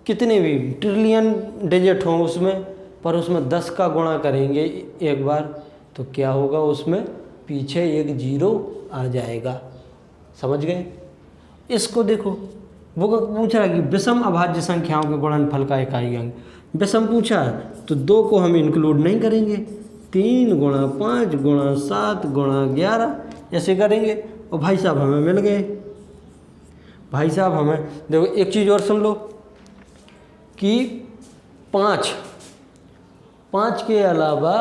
Speaker 1: कितने भी ट्रिलियन डिजिट हों उसमें, पर उसमें 10 का गुणा करेंगे एक बार तो क्या होगा? उसमें पीछे एक 0 आ जाएगा। समझ गए? इसको देखो, वो पूछ रहा है कि विषम अभाज्य संख्याओं के गुणनफल का इकाई अंक। विषम पूछा तो 2 को हम इंक्लूड नहीं करेंगे, 3 गुणा 5 गुणा 7 गुणा 11 ऐसे करेंगे, और भाई साहब हमें मिल गए। भाई साहब हमें देखो, एक चीज़ और सुन लो कि 5 के अलावा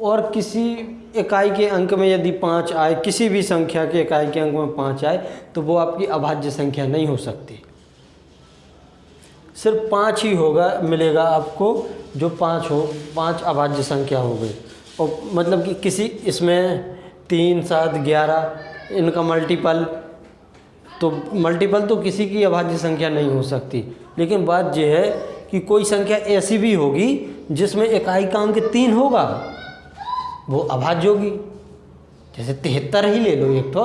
Speaker 1: और किसी इकाई के अंक में यदि 5 आए, किसी भी संख्या के इकाई के अंक में 5 आए तो वो आपकी अभाज्य संख्या नहीं हो सकती। सिर्फ 5 ही होगा, मिलेगा आपको जो 5 हो, 5 अभाज्य संख्या हो गई। और मतलब कि किसी इसमें 3 7 11 इनका मल्टीपल तो किसी की अभाज्य संख्या नहीं हो सकती। लेकिन बात यह है कि कोई संख्या ऐसी भी होगी जिसमें इकाई का अंक 3 होगा, वो अभाज्य होगी। जैसे 73 ही ले लो एक ठो,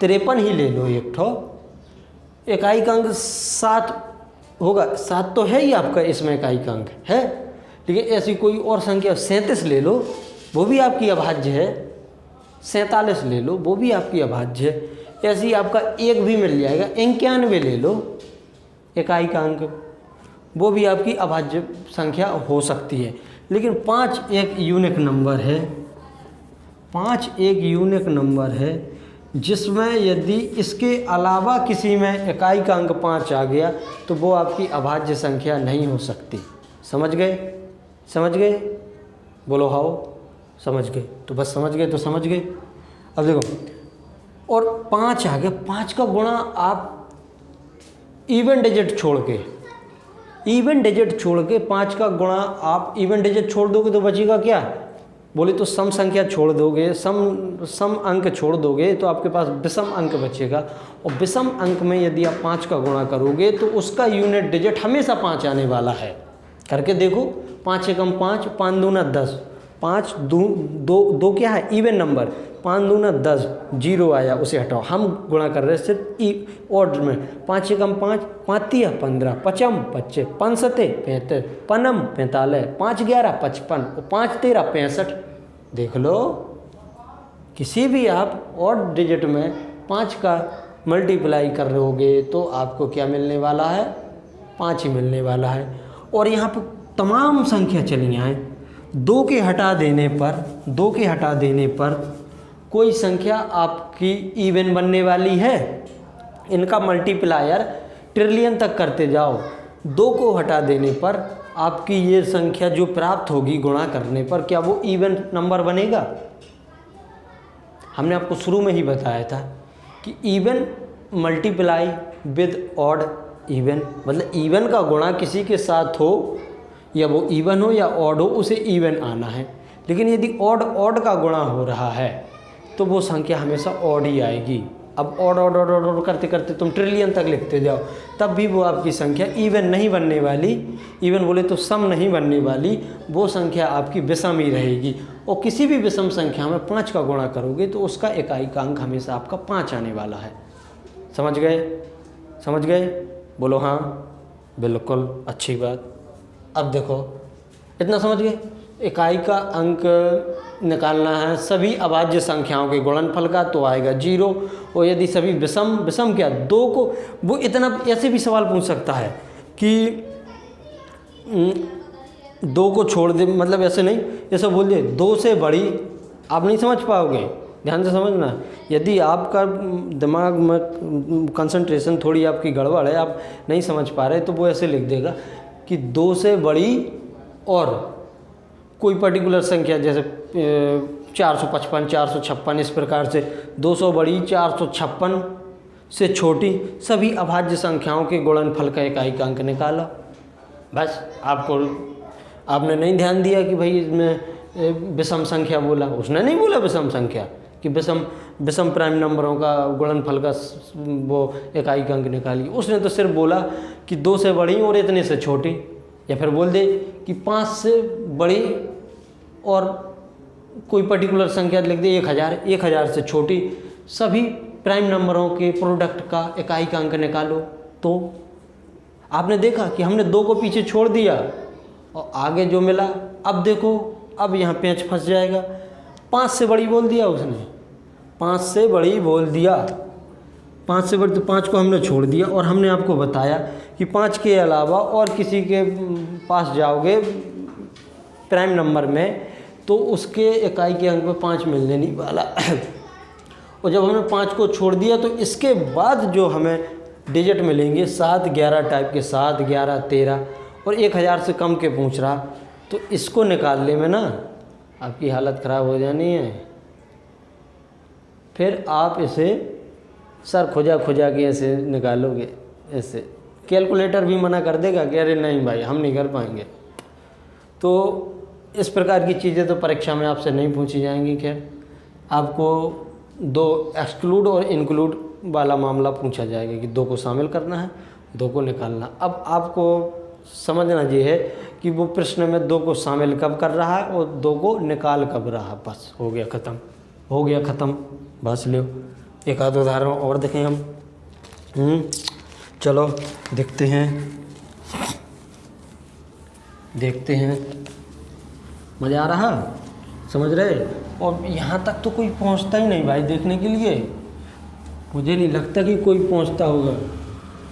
Speaker 1: 53 ही ले लो एक ठो, इकाई का अंक 7 होगा, 7 तो है ही आपका इसमें इकाई का अंक है। लेकिन ऐसी कोई और संख्या 37 ले लो, वो भी आपकी अभाज्य है, 47 ले लो, वो भी आपकी अभाज्य है। ऐसे ही आपका एक भी मिल जाएगा, 91 ले लो इकाई का अंक, वो भी आपकी अभाज्य संख्या हो सकती है। लेकिन 5 एक यूनिक नंबर है, 5 एक यूनिक नंबर है जिसमें यदि इसके अलावा किसी में इकाई का अंक 5 आ गया तो वो आपकी अभाज्य संख्या नहीं हो सकती। समझ गए? समझ गए? बोलो हाओ। समझ गए तो बस समझ गए तो समझ गए। अब देखो, और 5 आ गया, 5 का गुणा आप इवन डिजिट छोड़ के, इवन डिजिट छोड़ के 5 का गुणा आप इवन डिजिट छोड़ दोगे तो बचेगा क्या? बोले तो सम संख्या छोड़ दोगे, सम अंक छोड़ दोगे तो आपके पास विषम अंक बचेगा। और विषम अंक में यदि आप 5 का गुणा करोगे तो उसका यूनिट डिजिट हमेशा 5 आने वाला है। करके देखो, 5 एकम 5, 5 दूना 10, 5 दो क्या है? इवन नंबर, 5 दूना 10, 0 आया उसे हटाओ। हम गुणा कर रहे हैं सिर्फ ऑर्डर में। 5 एकम 5, 5 तिया 15, 55 25, 5 सते 75, 5 45, 5 11 55 और 5 13 65। देख लो, किसी भी आप ऑड डिजिट में 5 का मल्टीप्लाई कर रहे होगे तो आपको क्या मिलने वाला है? 5 ही मिलने वाला है। और यहाँ पर तमाम संख्या चली आए, 2 के हटा देने पर कोई संख्या आपकी इवन बनने वाली है। इनका मल्टीप्लायर ट्रिलियन तक करते जाओ, 2 को हटा देने पर आपकी ये संख्या जो प्राप्त होगी गुणा करने पर, क्या वो इवन नंबर बनेगा? हमने आपको शुरू में ही बताया था कि even multiply with odd even, मतलब इवन का गुणा किसी के साथ हो, या वो इवन हो या ऑड हो, उसे इवन आना है। लेकिन यदि ऑड का गुणा हो रहा है तो वो संख्या हमेशा ऑड ही आएगी। अब ऑड करते करते तुम ट्रिलियन तक लिखते जाओ, तब भी वो आपकी संख्या इवन नहीं बनने वाली। इवन बोले तो सम नहीं बनने वाली, वो संख्या आपकी विषम ही रहेगी। और किसी भी विषम संख्या में 5 का गुणा करोगे तो उसका इकाई का अंक हमेशा आपका 5 आने वाला है। समझ गए? समझ गए? बोलो हाँ, बिल्कुल, अच्छी बात। अब देखो, इतना समझ गए? इकाई का अंक निकालना है सभी अभाज्य संख्याओं के गुणनफल का तो आएगा 0। और यदि सभी विषम क्या 2 को, वो इतना ऐसे भी सवाल पूछ सकता है कि 2 को छोड़ दे, मतलब ऐसे नहीं, ऐसा बोल दे 2 से बड़ी, आप नहीं समझ पाओगे। ध्यान से समझना, यदि आपका दिमाग में कंसंट्रेशन थोड़ी आपकी गड़बड़ है, आप नहीं समझ पा रहे, तो वो ऐसे लिख देगा कि 2 से बड़ी और कोई पर्टिकुलर संख्या, जैसे 455 456, इस प्रकार से 200 बड़ी 456 से छोटी सभी अभाज्य संख्याओं के गुणनफल का इकाई का अंक निकालो। बस आपने नहीं ध्यान दिया कि भाई इसमें विषम संख्या बोला, उसने नहीं बोला विषम संख्या कि विषम प्राइम नंबरों का गुणनफल का वो इकाई का अंक निकालिए। उसने तो सिर्फ बोला कि 2 से बड़ी और इतने से छोटी, या फिर बोल दे कि 5 से बड़ी और कोई पर्टिकुलर संख्या लिख दे 1000 से छोटी सभी प्राइम नंबरों के प्रोडक्ट का इकाई का अंक निकालो। तो आपने देखा कि हमने 2 को पीछे छोड़ दिया और आगे जो मिला, अब देखो, अब यहाँ पेंच फंस जाएगा। 5 से बड़ी बोल दिया उसने, 5 से बड़ी बोल दिया, 5 से बड़ी, तो 5 को हमने छोड़ दिया। और हमने आपको बताया कि 5 के अलावा और किसी के पास जाओगे प्राइम नंबर में तो उसके इकाई के अंक में 5 मिलने नहीं वाला। और जब हमने 5 को छोड़ दिया तो इसके बाद जो हमें डिजिट मिलेंगे 7 11 टाइप के, 7 11 13 और 1000 से कम के पूछ रहा, तो इसको निकालने में ना आपकी हालत ख़राब हो जानी है। फिर आप इसे सर खुजा के ऐसे निकालोगे, ऐसे कैलकुलेटर भी मना कर देगा कि अरे नहीं भाई हम नहीं कर पाएंगे। तो इस प्रकार की चीज़ें तो परीक्षा में आपसे नहीं पूछी जाएंगी। खैर, आपको 2 एक्सक्लूड और इंक्लूड वाला मामला पूछा जाएगा कि 2 को शामिल करना है, 2 को निकालना। अब आपको समझना ये है कि वो प्रश्न में 2 को शामिल कब कर रहा है और 2 को निकाल कब रहा। बस हो गया ख़त्म, हो गया ख़त्म। बस लो, एक आध उदाहरण और देखें हम। चलो देखते हैं, मज़ा आ रहा, समझ रहे? और यहाँ तक तो कोई पहुँचता ही नहीं भाई देखने के लिए। मुझे नहीं लगता कि कोई पहुंचता होगा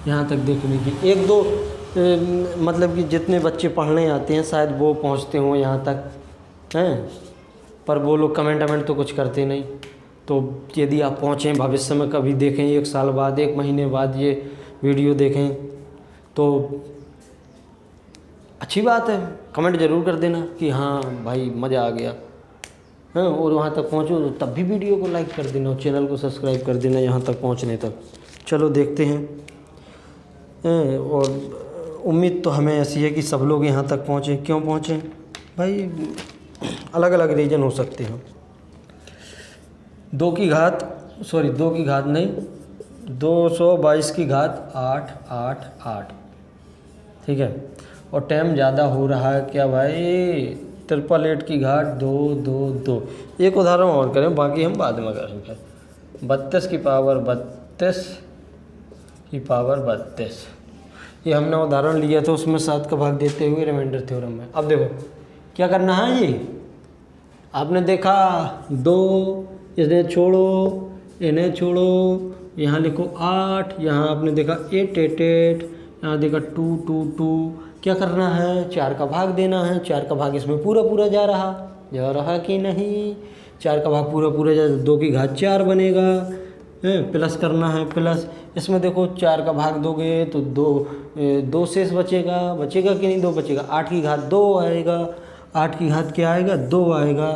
Speaker 1: यहाँ तक देखने की। एक दो मतलब कि जितने बच्चे पढ़ने आते हैं शायद वो पहुँचते हों यहाँ तक हैं, पर वो लोग कमेंट तो कुछ करते नहीं। तो यदि आप पहुँचें भविष्य में कभी देखें, 1 साल बाद 1 महीने बाद ये वीडियो देखें तो अच्छी बात है, कमेंट ज़रूर कर देना कि हाँ भाई मज़ा आ गया। हाँ, और वहाँ तक पहुँचो तो तब भी वीडियो को लाइक कर देना और चैनल को सब्सक्राइब कर देना यहाँ तक पहुँचने तक। चलो देखते हैं। और उम्मीद तो हमें ऐसी है कि सब लोग यहाँ तक पहुँचें। क्यों पहुँचें भाई, अलग अलग रीज़न हो सकते हैं। 2 की घात नहीं, 222 की घात 8 8 8, ठीक है। और टाइम ज़्यादा हो रहा है क्या भाई, 888 की घात 2 2 2। एक उदाहरण और करें, बाकी हम बाद में करेंगे। 32 की पावर 32 की पावर 32, ये हमने उदाहरण लिया था, उसमें 7 का भाग देते हुए रिमाइंडर थ्योरम में। अब देखो क्या करना है, ये आपने देखा 2, इन्हें छोड़ो, यहाँ लिखो 8, यहाँ आपने देखा 8 8 8, यहाँ देखा 2 2 2। क्या करना है, 4 का भाग देना है। 4 का भाग इसमें पूरा जा रहा कि नहीं, 4 का भाग पूरा जा, 2 की घात 4 बनेगा। प्लस करना है, प्लस इसमें देखो 4 का भाग दोगे तो 2 शेष बचेगा कि नहीं, 2 बचेगा। 8 की घात 2 आएगा, 8 की घात क्या आएगा, 2 आएगा।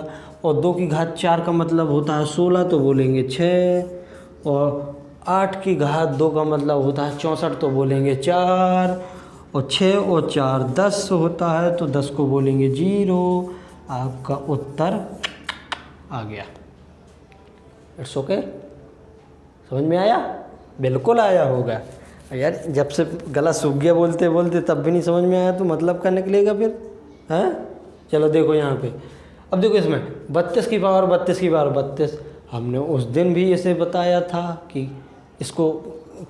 Speaker 1: और 2 की घात 4 का मतलब होता है 16, तो बोलेंगे 6। और 8 की घात 2 का मतलब होता है 64, तो बोलेंगे 4। और 6 और 4 10 होता है, तो 10 को बोलेंगे 0। आपका उत्तर आ गया। इट्स ओके, समझ में आया? बिल्कुल आया होगा यार, जब से गला सूख गया बोलते बोलते तब भी नहीं समझ में आया तो मतलब क्या निकलेगा फिर, हैं? चलो देखो यहाँ पे, अब देखो इसमें 32 की पावर 32 हमने उस दिन भी इसे बताया था कि इसको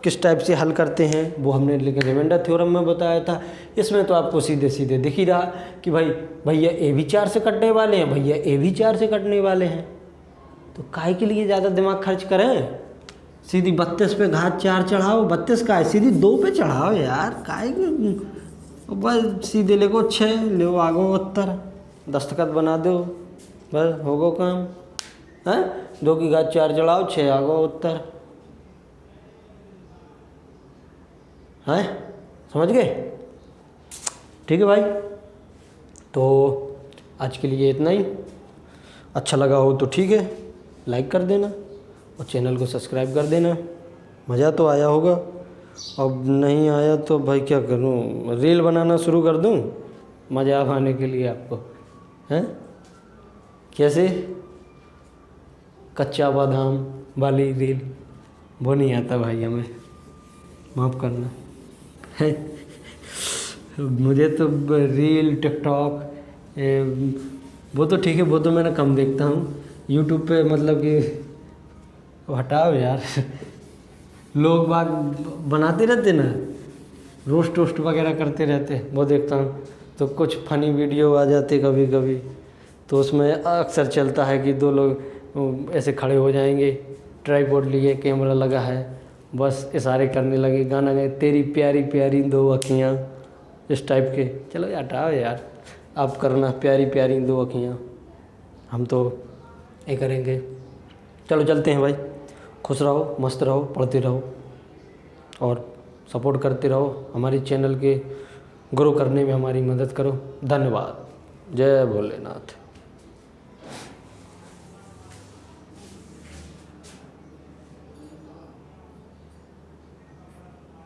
Speaker 1: किस टाइप से हल करते हैं, वो हमने लेकिन रिमाइंडर थ्योरम में बताया था। इसमें तो आपको सीधे सीधे दिख ही रहा कि भाई भैया ए भी 4 से कटने वाले हैं, भैया ए भी 4 से कटने वाले हैं, तो काहे के लिए ज़्यादा दिमाग खर्च करें, सीधी 32 पे घात 4 चढ़ाओ। 32 का है सीधी 2 पे चढ़ाओ यार, काहे बस सीधे लिखो 6, लो आगो उत्तर, दस्तखत बना दो, बस होगो काम। हैं, 2 की घात 4 चढ़ाओ, 6 आगो उत्तर। हैं, समझ गए? ठीक है भाई, तो आज के लिए इतना ही। अच्छा लगा हो तो ठीक है, लाइक कर देना और चैनल को सब्सक्राइब कर देना। मज़ा तो आया होगा, अब नहीं आया तो भाई क्या करूं, रील बनाना शुरू कर दूं मज़ा आने के लिए आपको, हैं? कैसे, कच्चा बादाम वाली रील, वो नहीं आता भाई, हमें माफ़ करना है। मुझे तो रील टिकटॉक वो तो ठीक है, वो तो मैंने कम देखता हूँ यूट्यूब पे, मतलब कि हटाओ यार। लोग बाग बनाते रहते ना, रोस्ट वोस्ट वगैरह करते रहते, वो देखता हूँ। तो कुछ फनी वीडियो आ जाते कभी कभी, तो उसमें अक्सर चलता है कि 2 लोग ऐसे खड़े हो जाएंगे, ट्राइपॉड लिए, कैमरा लगा है, बस इशारे करने लगे, गाना गाए, तेरी प्यारी प्यारी 2 अखियाँ, इस टाइप के। चलो यार हटाओ यार, आप करना प्यारी प्यारी 2 अखियाँ, हम तो ये करेंगे। चलो चलते हैं भाई, खुश रहो, मस्त रहो, पढ़ते रहो और सपोर्ट करते रहो, हमारी चैनल के ग्रो करने में हमारी मदद करो। धन्यवाद, जय भोलेनाथ।